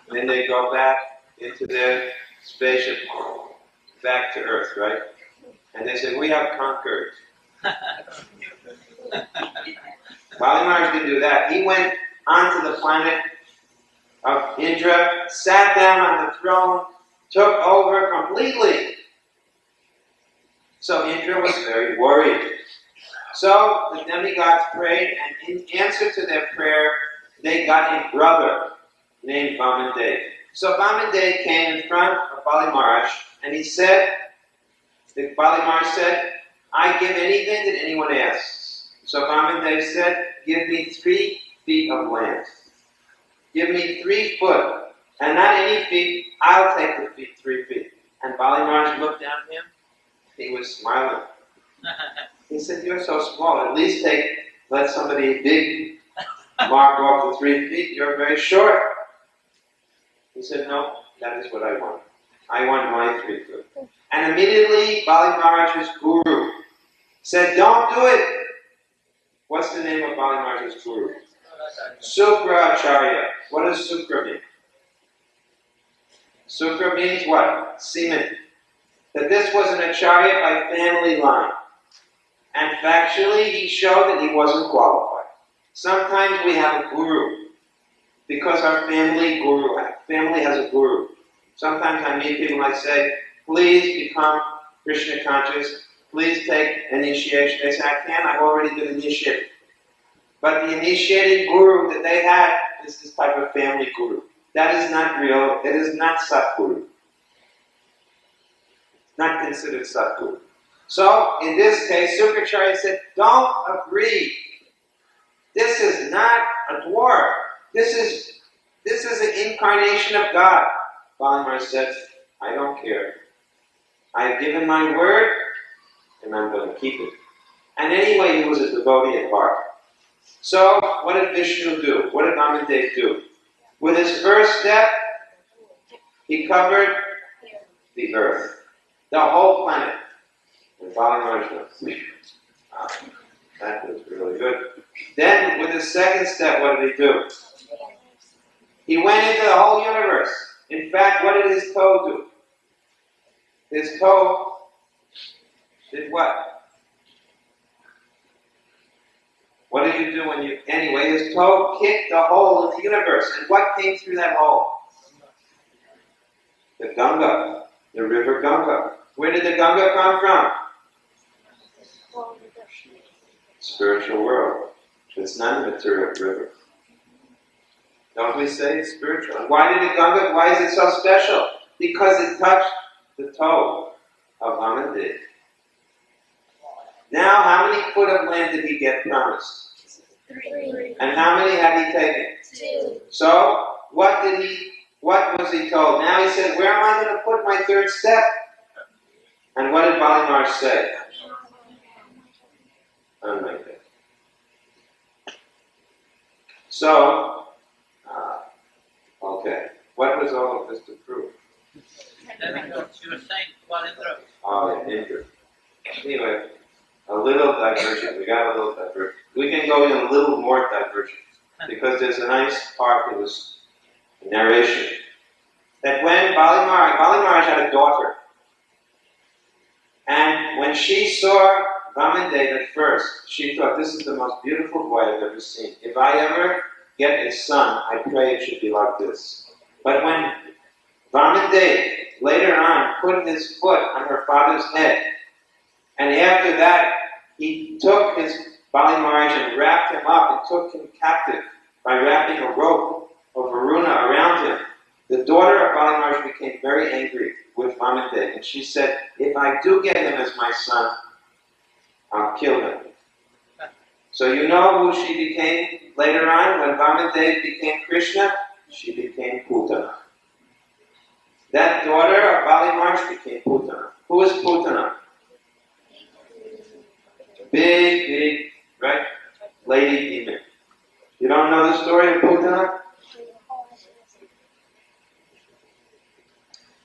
And then they go back into their spaceship, back to Earth, right? And they say, we have conquered. Bali Maharaj didn't do that. He went onto the planet of Indra, sat down on the throne, took over completely. So Indra was very worried. So the demigods prayed, and in answer to their prayer, they got a brother named Vaman Dev. So Vaman Dev came in front of Bali Maharaj, and Bali Maharaj said, I give anything that anyone asks. So Vaman Dev said, give me 3 feet of land. Give me 3 foot. And not any feet, I'll take the feet, 3 feet. And Bali Maharaj looked down at him. He was smiling. He said, you're so small. At least let somebody big mark off the 3 feet. You're very short. He said, no, that is what I want. I want my 3 foot. And immediately, Bali Maharaj's guru said, don't do it. What's the name of Bali Maharaj's guru? Sukracharya. What does Sukra mean? Sukra means what? Semen. That this was an acharya by family line. And factually, he showed that he wasn't qualified. Sometimes we have a guru because our family has a guru. Sometimes I meet people and I say, please become Krishna conscious. Please take initiation. They say, I can't, I've already been initiated. But the initiated guru that they had is this type of family guru. That is not real. It is not Satguru. Not considered Satguru. So, in this case, Sukracharya said, don't agree. This is not a dwarf. This is an incarnation of God. Bali Maharaj said, I don't care. I've given my word, and I'm going to keep it. And anyway, he was a devotee at heart. So, what did Vishnu do? What did Vaman Dev do? With his first step, he covered the earth, the whole planet. And Bali Maharaj went, wow, that was really good. Then, with the second step, what did he do? He went into the whole universe. In fact, what did his toe do? His toe did what? What did you do when you... Anyway, his toe kicked a hole in the universe. And what came through that hole? The Ganga. The river Ganga. Where did the Ganga come from? Spiritual world. It's not a material river. Don't we say it's spiritual? And why did the Ganga, why is it so special? Because it touched the toe of Vamandev. Now, how many foot of land did he get promised? 3. And how many had he taken? 2. So, what was he told? Now he said, where am I going to put my third step? And what did Bali Maharaj say? Unlike that. So, okay. What was all of this to prove? Demigods, you were saying, Walindra. Oh, Indra. Anyway, a little diversion. We got a little diversion. We can go in a little more diversion. Because there's a nice part to this narration. That when Bali Maharaj had a daughter. And when she saw Vamandev at first, she thought, this is the most beautiful boy I've ever seen. If I ever get a son, I pray it should be like this. But when Vamandev later on put his foot on her father's head, and after that he took his Bali Maharaj and wrapped him up and took him captive by wrapping a rope of Varuna around him, the daughter of Bali Maharaj became very angry with Vamandev, and she said, if I do get him as my son, I'll kill him. So you know who she became later on when Vamandev became Krishna? She became Putana. That daughter of Bali Maharaj became Putana. Who is Putana? Big, right? Lady demon. You don't know the story of Putana?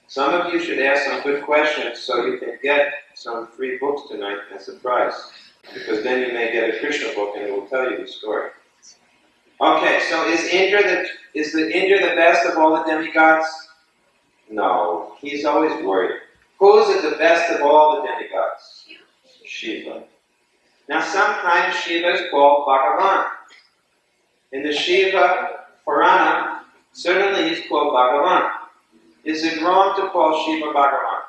Some of you should ask some good questions so you can get some free books tonight as a prize. Because then you may get a Krishna book and it will tell you the story. Okay, so is the Indra the best of all the demigods? No, he's always worried. Who is the best of all the demigods? Shiva. Now sometimes Shiva is called Bhagavan. In the Shiva Purana, certainly he's called Bhagavan. Is it wrong to call Shiva Bhagavan?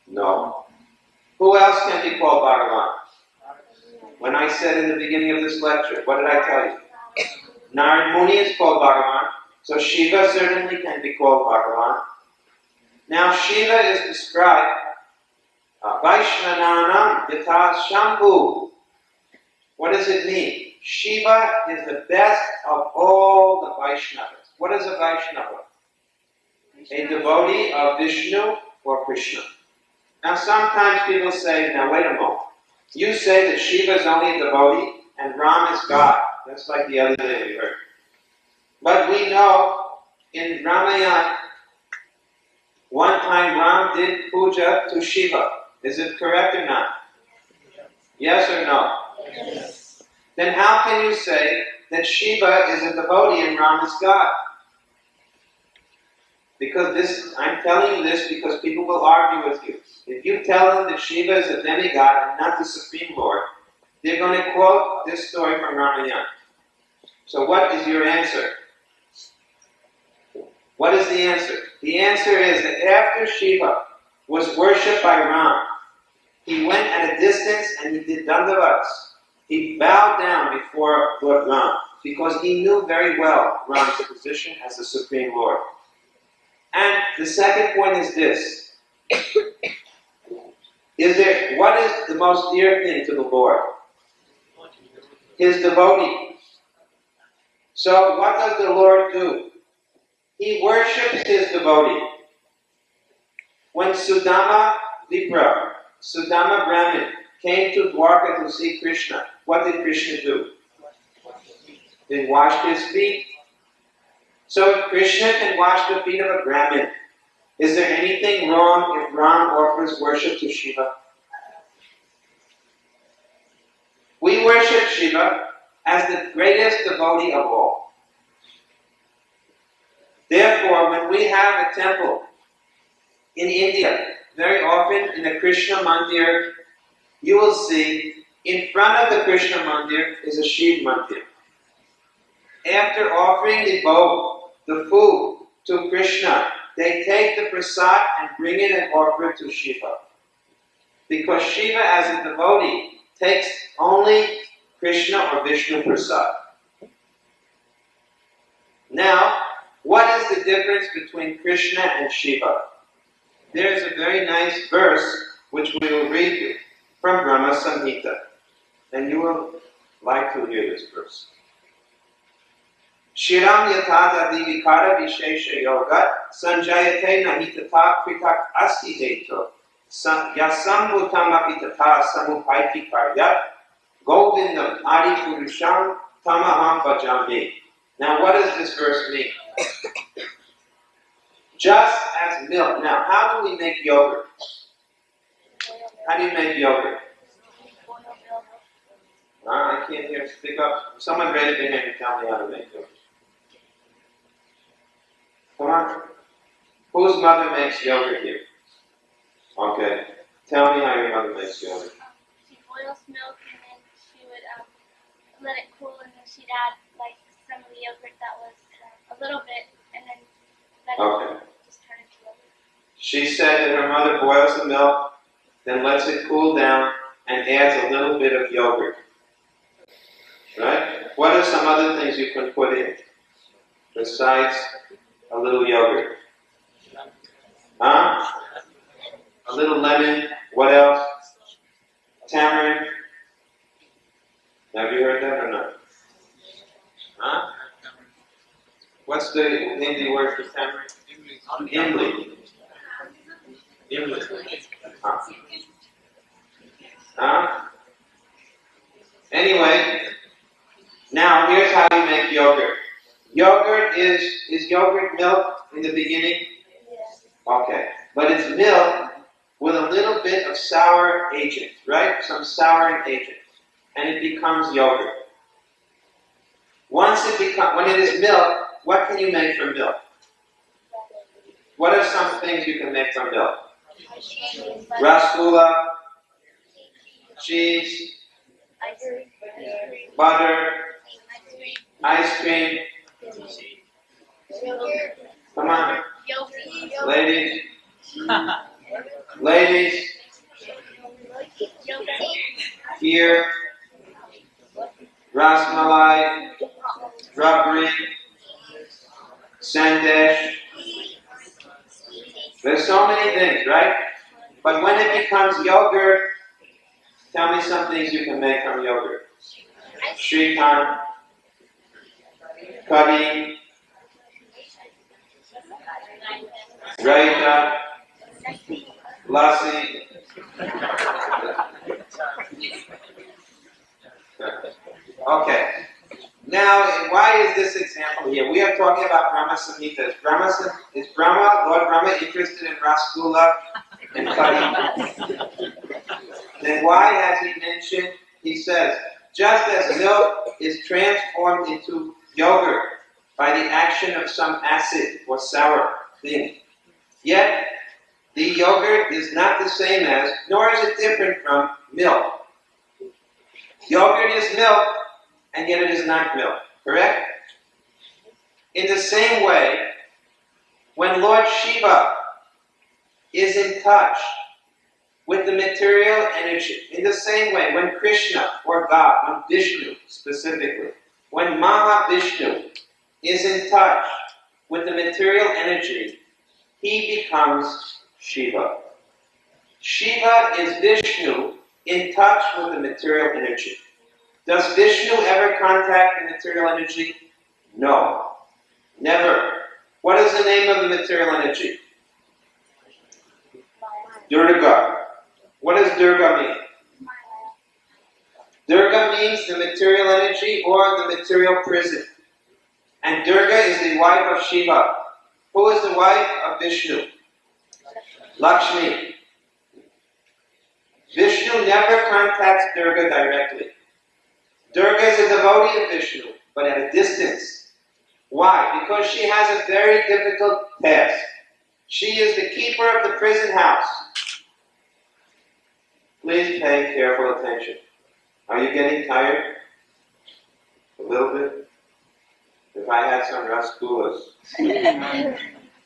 No. Who else can be called Bhagavan? When I said in the beginning of this lecture, what did I tell you? Narad Muni is called Bhagavan, so Shiva certainly can be called Bhagavan. Now Shiva is described, Vaishvananam Yatha Shambhu. What does it mean? Shiva is the best of all the Vaishnavas. What is a Vaishnava? A devotee of Vishnu or Krishna. Now sometimes people say, now wait a moment. You say that Shiva is only a devotee and Ram is God. That's like the other day we heard. But we know in Ramayana, one time Ram did puja to Shiva. Is it correct or not? Yes or no? Yes. Then how can you say that Shiva is a devotee and Ram is God? Because I'm telling you this because people will argue with you. If you tell them that Shiva is a demigod and not the Supreme Lord, they're going to quote this story from Ramayana. So what is your answer? What is the answer? The answer is that after Shiva was worshipped by Ram, he went at a distance and he did dandavats. He bowed down before Lord Ram because he knew very well Ram's position as the Supreme Lord. And the second point is this. What is the most dear thing to the Lord? His devotee. So what does the Lord do? He worships his devotee. When Sudama Brahmin, came to Dwarka to see Krishna, what did Krishna do? He washed his feet. So if Krishna can wash the feet of a Brahmin, is there anything wrong if Ram offers worship to Shiva? We worship Shiva as the greatest devotee of all. Therefore, when we have a temple in India, very often in the Krishna Mandir, you will see in front of the Krishna Mandir is a Shiv Mandir. After offering the bhog, the food, to Krishna, they take the prasad and bring it and offer it to Shiva. Because Shiva, as a devotee, takes only Krishna or Vishnu prasad. Now, what is the difference between Krishna and Shiva? There is a very nice verse which we will read you from Brahma-Samhita, and you will like to hear this verse. Shiram yatadadi vikara vishesha yoga sanjayate nahi tatha kritak asti heto yasam bhutam api tatha samupaiti karya govindam adi purusham tamaham bhajami. Now what does this verse mean? Just as milk. Now how do we make yogurt? How do you make yogurt? I can't hear. Speak up. Someone raise their hand and tell me how to make yogurt. Come on. Whose mother makes yogurt here? Okay. Tell me how your mother makes yogurt. She boils milk and then she would let it cool and then she'd add like some of the yogurt that was a little bit and then let it just turn into yogurt. She said that her mother boils the milk, then lets it cool down and adds a little bit of yogurt. Right? What are some other things you can put in besides a little yogurt? Huh? A little lemon. What else? Tamarind. Have you heard that or not? Huh? What's the Hindi word for tamarind? Imli. Imli. Huh? Anyway, now here's how you make yogurt. Yogurt is yogurt milk in the beginning? Yes. Okay. But it's milk with a little bit of sour agent, right? Some souring agent. And it becomes yogurt. When it is milk, what can you make from milk? What are some things you can make from milk? Rasgulla, cheese, butter, ice cream. Come on. Ladies. Ladies. Here. Rasmalai. Rabri. Sandesh. There's so many things, right? But when it becomes yogurt, tell me some things you can make from yogurt. Shrikant, curry, raita, lassi. Okay. Now, why is this example here? We are talking about Brahma-Samhita. Is Lord Brahma interested in Rasgulla and curry? Then why has he mentioned, he says, just as milk is transformed into yogurt by the action of some acid or sour thing, yet the yogurt is not the same as, nor is it different from milk. Yogurt is milk, and yet it is not milk. Correct? In the same way, when Lord Shiva is in touch with the material energy, in the same way, when Krishna, or God, when Vishnu specifically, when Mahavishnu is in touch with the material energy, he becomes Shiva. Shiva is Vishnu in touch with the material energy. Does Vishnu ever contact the material energy? No. Never. What is the name of the material energy? Durga. What does Durga mean? Durga means the material energy or the material prison. And Durga is the wife of Shiva. Who is the wife of Vishnu? Lakshmi. Vishnu never contacts Durga directly. Durga is a devotee of Vishnu, but at a distance. Why? Because she has a very difficult task. She is the keeper of the prison house. Please pay careful attention. Are you getting tired? A little bit? If I had some rasgullas,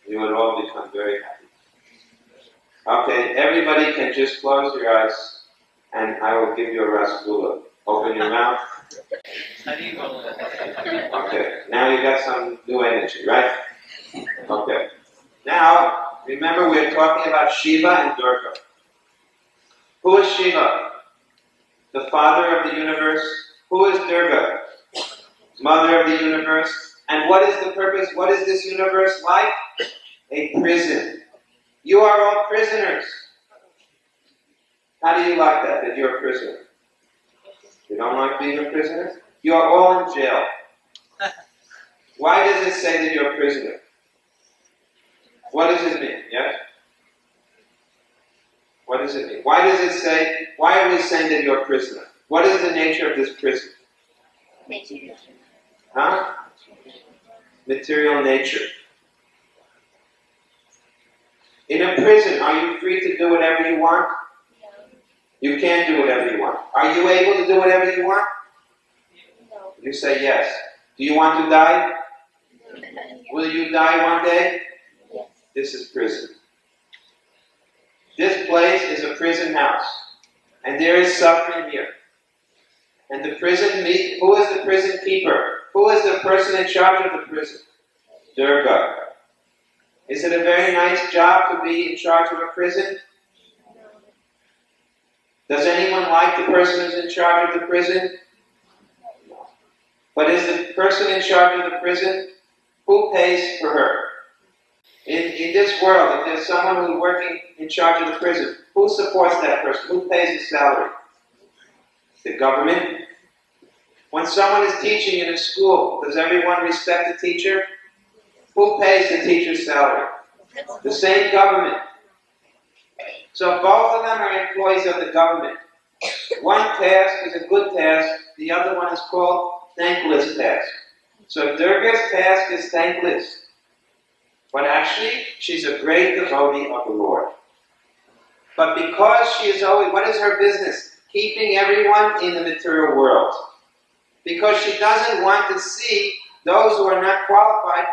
you would all become very happy. Okay, everybody can just close your eyes and I will give you a rasgulla. Open your mouth. Okay, now you got some new energy, right? Okay. Now, remember we're talking about Shiva and Durga. Who is Shiva? The father of the universe. Who is Durga? Mother of the universe. And what is the purpose? What is this universe like? A prison. You are all prisoners. How do you like that you're a prisoner? You don't like being a prisoner? You are all in jail. Why does it say that you're a prisoner? What does it mean? Yes? What does it mean? Why does it say, why are we saying that you're a prisoner? What is the nature of this prison? Huh? Material nature. In a prison, are you free to do whatever you want? You can't do whatever you want. Are you able to do whatever you want? No. You say yes. Do you want to die? Will you die one day? Yes. This is prison. This place is a prison house. And there is suffering here. And the prison, who is the prison keeper? Who is the person in charge of the prison? Durga. Is it a very nice job to be in charge of a prison? Does anyone like the person who's in charge of the prison? No. But is the person in charge of the prison, who pays for her? In this world, if there's someone who's working in charge of the prison, who supports that person? Who pays the salary? The government? When someone is teaching in a school, does everyone respect the teacher? Who pays the teacher's salary? The same government. So both of them are employees of the government. One task is a good task, the other one is called thankless task. So Durga's task is thankless. But actually, she's a great devotee of the Lord. But because she is always, what is her business? Keeping everyone in the material world. Because she doesn't want to see those who are not qualified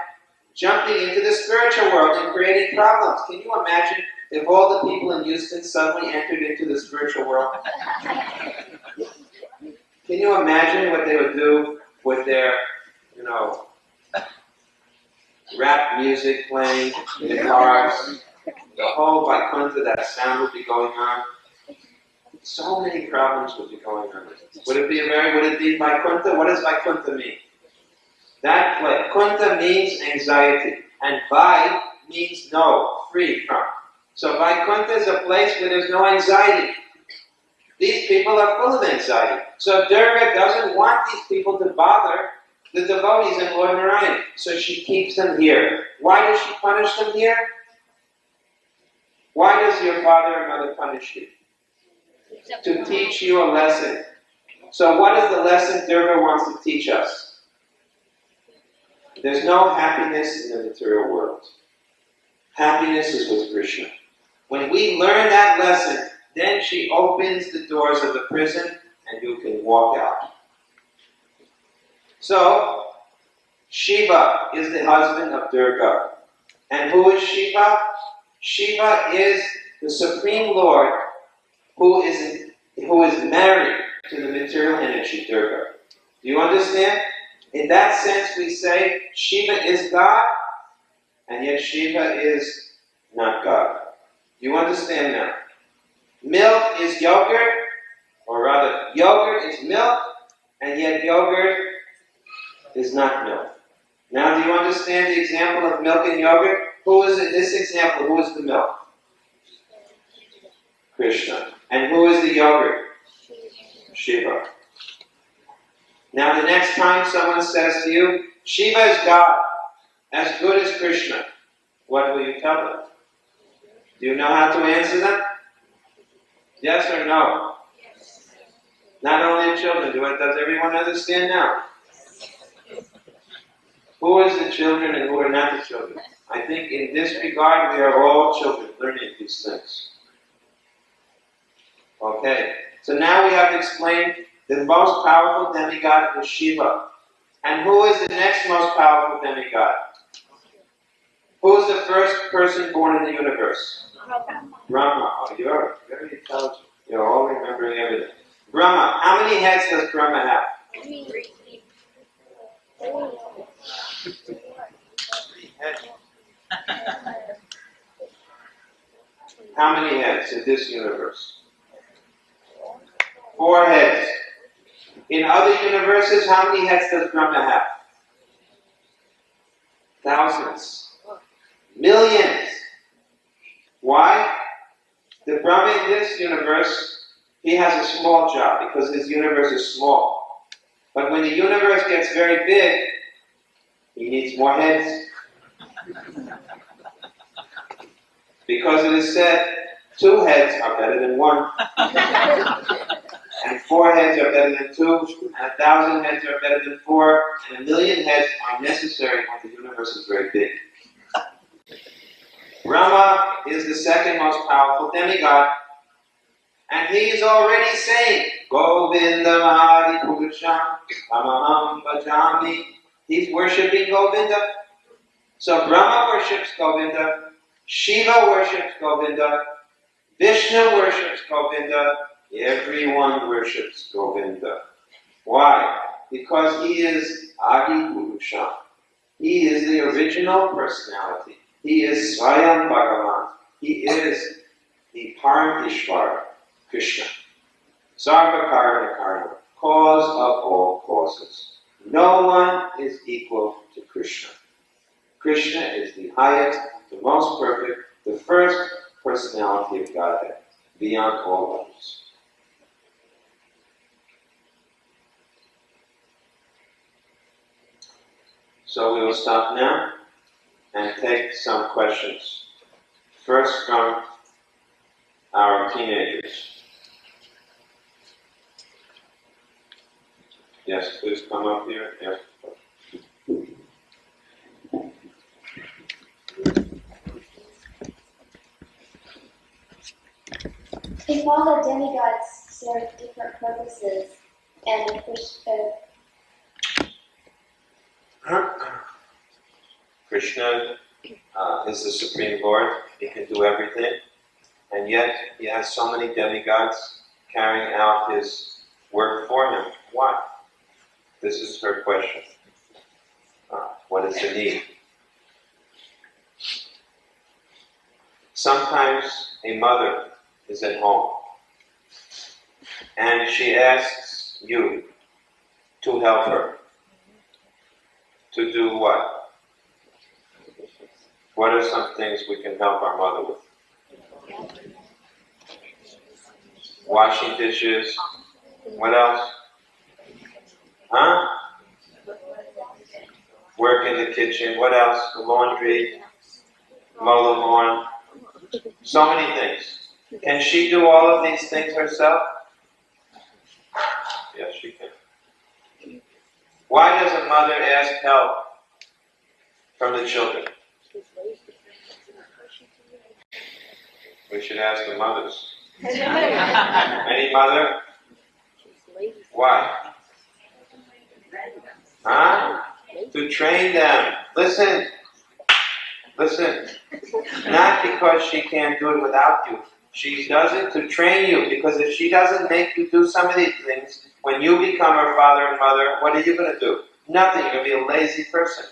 jumping into the spiritual world and creating problems. Can you imagine if all the people in Houston suddenly entered into the spiritual world? Can you imagine what they would do with their, rap music playing in the cars? The whole Vaikuntha, that sound would be going on. So many problems would be going on. Would it be Vaikuntha? What does Vaikuntha mean? That Vaikuntha means anxiety. And Vai means no, free from. So Vaikuntha is a place where there's no anxiety. These people are full of anxiety. So Durga doesn't want these people to bother the devotees in Lord Narayan. So she keeps them here. Why does she punish them here? Why does your father and mother punish you? To teach you a lesson. So what is the lesson Durga wants to teach us? There's no happiness in the material world. Happiness is with Krishna. When we learn that lesson, then she opens the doors of the prison and you can walk out. So, Shiva is the husband of Durga. And who is Shiva? Shiva is the Supreme Lord who is married to the material energy, Durga. Do you understand? In that sense, we say Shiva is God, and yet Shiva is not God. Do you understand now? Milk is yogurt, or rather, yogurt is milk, and yet yogurt is not milk. Now, do you understand the example of milk and yogurt? Who is in this example? Who is the milk? Krishna. And who is the yogurt? Shiva. Now, the next time someone says to you, Shiva is God, as good as Krishna, what will you tell them? Do you know how to answer them? Yes or no? Not only children, does everyone understand now? Who is the children and who are not the children? I think in this regard we are all children learning these things. Okay, so now we have explained the most powerful demigod is Shiva. And who is the next most powerful demigod? Who is the first person born in the universe? Brahma. Oh, you're very intelligent. You're all remembering everything. Brahma. How many heads does Brahma have? 3. Heads. How many heads in this universe? 4 heads. In other universes, how many heads does Brahma have? Thousands. Millions. Why? The Brahma in this universe, he has a small job because his universe is small. But when the universe gets very big, he needs more heads. Because it is said, 2 heads are better than 1. And 4 heads are better than 2, and 1,000 heads are better than 4, and 1,000,000 heads are necessary when the universe is very big. Brahma is the second most powerful demigod, and he is already saying, Govinda Hari Purusham Tamaham Bhajami. He's worshipping Govinda. So Brahma worships Govinda, Shiva worships Govinda, Vishnu worships Govinda, everyone worships Govinda. Why? Because he is Adi Purusham. He is the original personality. He is Swayam Bhagavan. He is the Parameshwara, Krishna. Sarva Karana Karana, cause of all causes. No one is equal to Krishna. Krishna is the highest, the most perfect, the first personality of Godhead, beyond all others. So we will stop now and take some questions. First from our teenagers. Yes, please come up here. Yes. If all the demigods serve different purposes, and Krishna is the Supreme Lord. He can do everything. And yet, he has so many demigods carrying out his work for him. Why? This is her question. What is the need? Sometimes a mother is at home and she asks you to help her. To do what? What are some things we can help our mother with? Washing dishes. What else? Huh? Work in the kitchen. What else? The laundry. Mow the lawn. So many things. Can she do all of these things herself? Yes, she can. Why does a mother ask help from the children? We should ask the mothers. Any mother? Why? Huh? To train them. Listen. Not because she can't do it without you. She does it to train you, because if she doesn't make you do some of these things, when you become her father and mother, what are you going to do? Nothing. You're going to be a lazy person.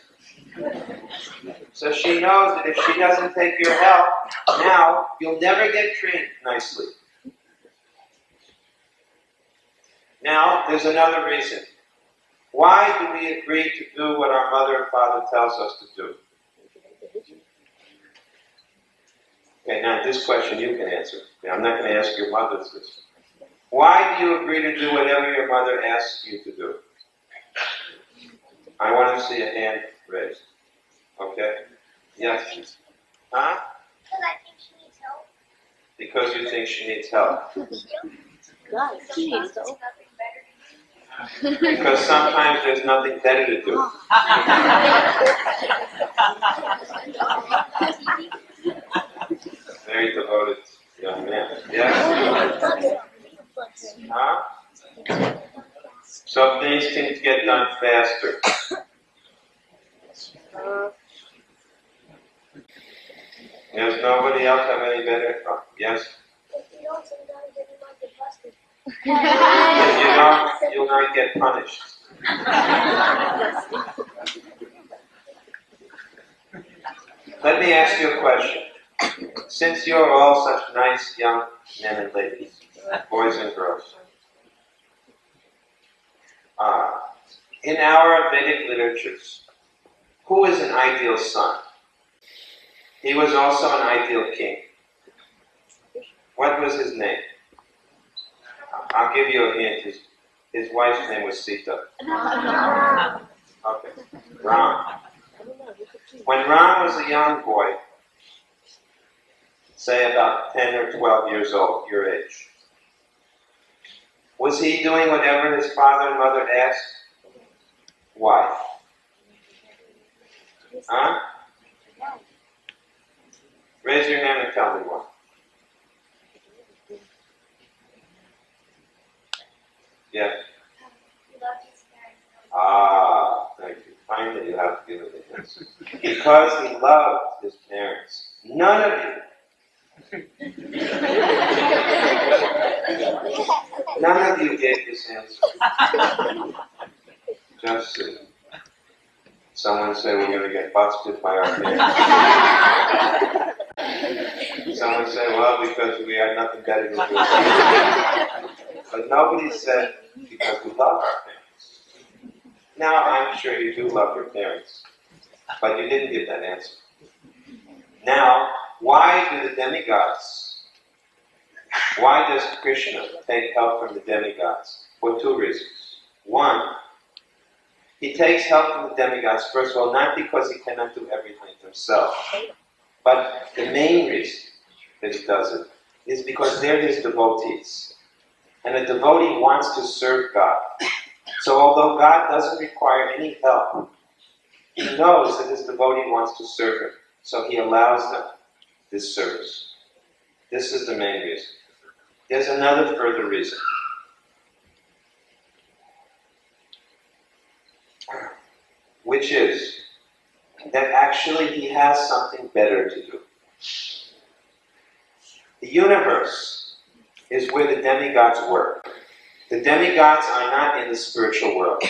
So she knows that if she doesn't take your help, now you'll never get trained nicely. Now, there's another reason. Why do we agree to do what our mother and father tells us to do? Okay, now this question you can answer. I'm not going to ask your mother this. Why do you agree to do whatever your mother asks you to do? I want to see a hand raised. Okay? Yes. Huh? Because I think she needs help. Because you think she needs help. God, she needs help. Because sometimes there's nothing better to do. Very devoted young man. Yes? Huh? So things can get done faster. Does nobody else have any better? Oh, yes? If you don't, sometimes you might get busted. If you don't, you'll not get punished. Let me ask you a question. Since you're all such nice young men and ladies, boys and girls, in our Vedic literatures, who is an ideal son? He was also an ideal king. What was his name? I'll give you a hint. His wife's name was Sita. Okay. Ram. When Ram was a young boy, say about 10 or 12 years old, your age, was he doing whatever his father and mother asked? Why? Huh? Raise your hand and tell me why. Yes? Thank you. Finally you have to give it an answer. Because he loved his parents. None of you. None of you gave this answer. Just someone said we're going to get busted by our parents. Someone said, well, because we had nothing better to do. But nobody said because we love our parents. Now, I'm sure you do love your parents, but you didn't give that answer. Now, why do the demigods, why does Krishna take help from the demigods? For two reasons. One, he takes help from the demigods, first of all, not because he cannot do everything himself, but the main reason that he does it is because they're his devotees. And a devotee wants to serve God. So although God doesn't require any help, he knows that his devotee wants to serve him. So he allows them this service. This is the main reason. There's another further reason. Which is that actually he has something better to do. The universe is where the demigods work. The demigods are not in the spiritual world.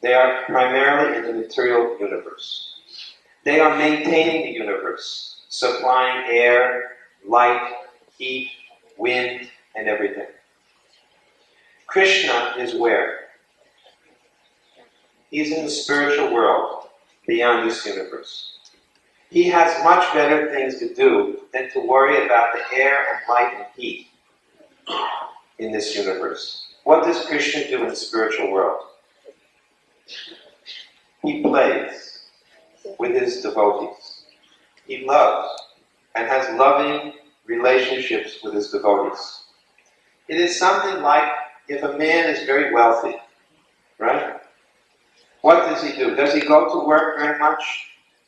They are primarily in the material universe. They are maintaining the universe, supplying air, light, heat, wind, and everything. Krishna is where? He's in the spiritual world, beyond this universe. He has much better things to do than to worry about the air and light and heat in this universe. What does Krishna do in the spiritual world? He plays with his devotees. He loves and has loving relationships with his devotees. It is something like if a man is very wealthy, right? What does he do? Does he go to work very much?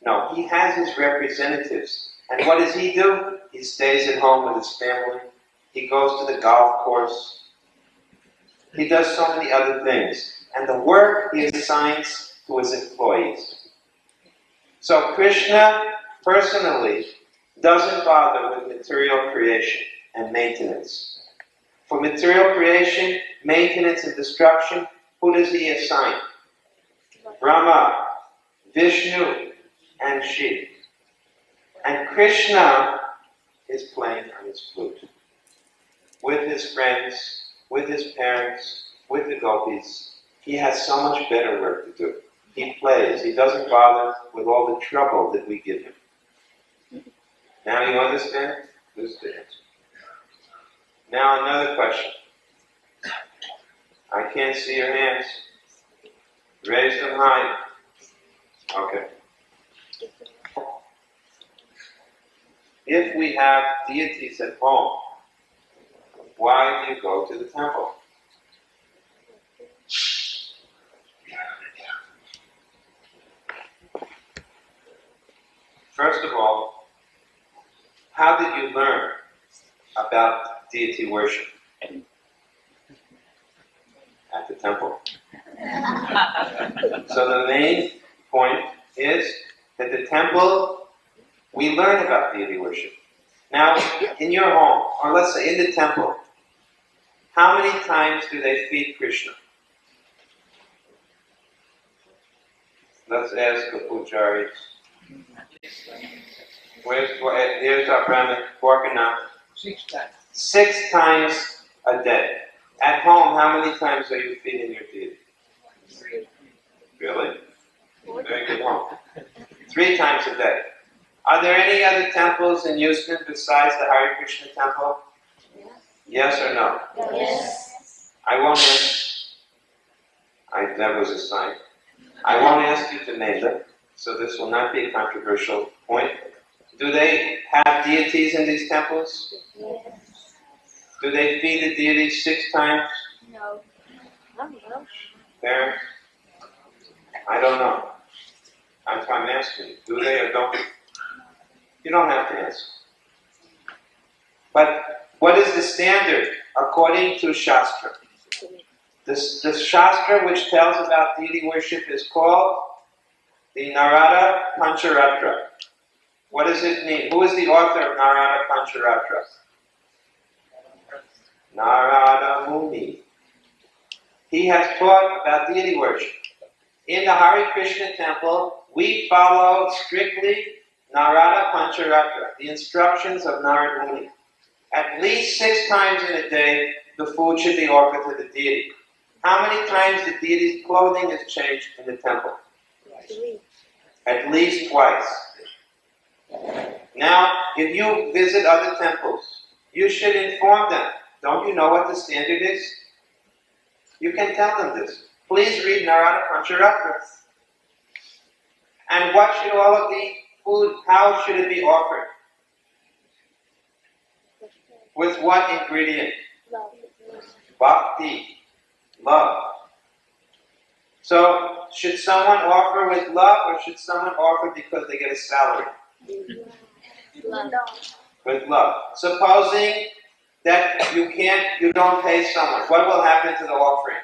No, he has his representatives. And what does he do? He stays at home with his family. He goes to the golf course. He does so many other things. And the work he assigns to his employees. So Krishna, personally, doesn't bother with material creation and maintenance. For material creation, maintenance, and destruction, who does he assign? Brahma, Vishnu, and Shiva. And Krishna is playing on his flute. With his friends, with his parents, with the gopis. He has so much better work to do. He plays. He doesn't bother with all the trouble that we give him. Now you understand? This is the answer. Now another question. I can't see your hands. Raise them high. Okay. If we have deities at home, why do you go to the temple? First of all, how did you learn about deity worship? At the temple. So the main point is that the temple, we learn about deity worship. Now, in your home, or let's say in the temple, how many times do they feed Krishna? Let's ask the pujaris. Here's our Brahmin working out. 6 times. 6 times a day. At home, how many times are you feeding your deity? 3. Really? Very good one. 3 times a day. Are there any other temples in Houston besides the Hare Krishna temple? Yes or no? Yes. I won't ask. That was a sign. I won't ask you to name them, so this will not be a controversial point. Do they have deities in these temples? Yes. Do they feed the deities 6 times? No. Parents? I don't know. That's why I'm asking you. Do they or don't? You don't have to answer. But what is the standard according to Shastra? The Shastra which tells about deity worship is called the Narada Pancharatra. What does it mean? Who is the author of Narada Pancharatra? Narada Muni. He has taught about deity worship. In the Hare Krishna temple, we follow strictly Narada Pancharatra, the instructions of Narada Muni. At least 6 times in a day, the food should be offered to the deity. How many times the deity's clothing is changed in the temple? At least twice. Now, if you visit other temples, you should inform them. Don't you know what the standard is? You can tell them this. Please read Narada Pancharatra. And what should all of the food, how should it be offered? With what ingredient? Bhakti. Love. So, should someone offer with love or should someone offer because they get a salary? With love. Supposing that you don't pay someone, what will happen to the offering?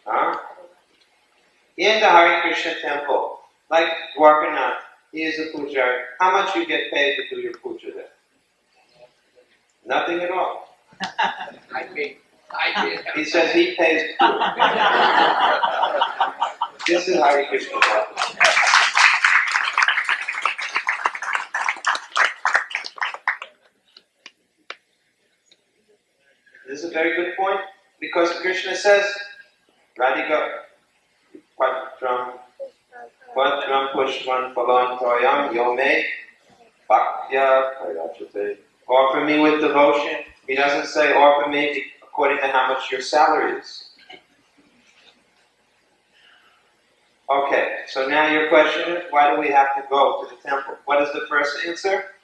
Huh? In the Hare Krishna temple, like Dwarkanath, he is a pujari. How much you get paid to do your puja there? Nothing at all. I pay. He says he pays too. This is Hare Krishna temple. This is a very good point because Krishna says, Radhika Patram Pushpan Phalan Toyam Yome Bhaktya Parachate. Offer me with devotion. He doesn't say offer me according to how much your salary is. Okay, so now your question is, why do we have to go to the temple? What is the first answer?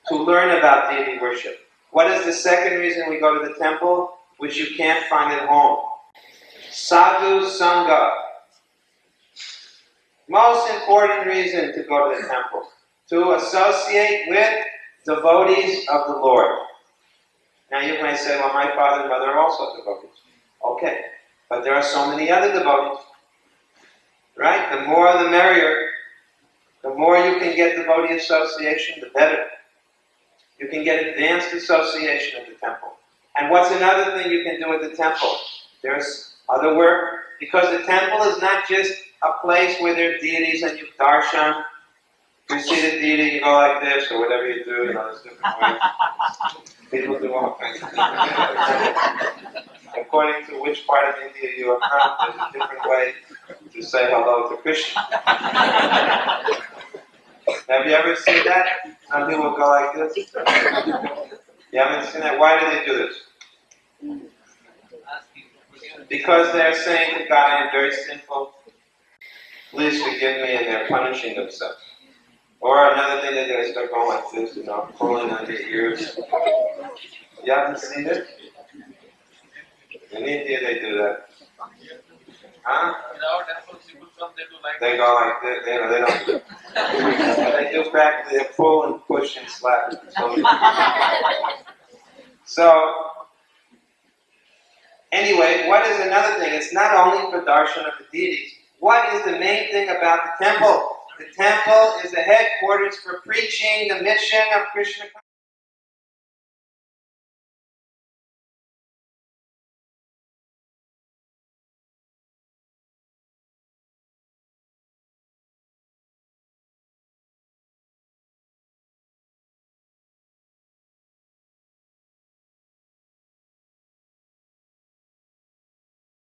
To learn about deity worship. What is the second reason we go to the temple, which you can't find at home? Sadhu Sangha. Most important reason to go to the temple. To associate with devotees of the Lord. Now you might say, well, my father and mother are also devotees. Okay, but there are so many other devotees. Right? The more the merrier. The more you can get devotee association, the better. You can get advanced association at the temple. And what's another thing you can do at the temple? There's other work. Because the temple is not just a place where there are deities and you darshan. You see the deity, you go like this, or whatever you do, there's different ways. People do all kinds of things. According to which part of India you are from, there's a different way to say hello to Krishna. Have you ever seen that? Some people go like this. You haven't seen that? Why do they do this? Because they're saying to God, I am very sinful. Please forgive me, and they're punishing themselves. Or another thing they do is start going like this, pulling on their ears. You haven't seen it? In India they do that. Huh? In our temples, people come, they do like They go like this, they don't. They do back, they pull and push and slap. So, anyway, what is another thing? It's not only for darshan of the deities. What is the main thing about the temple? The temple is the headquarters for preaching the mission of Krishna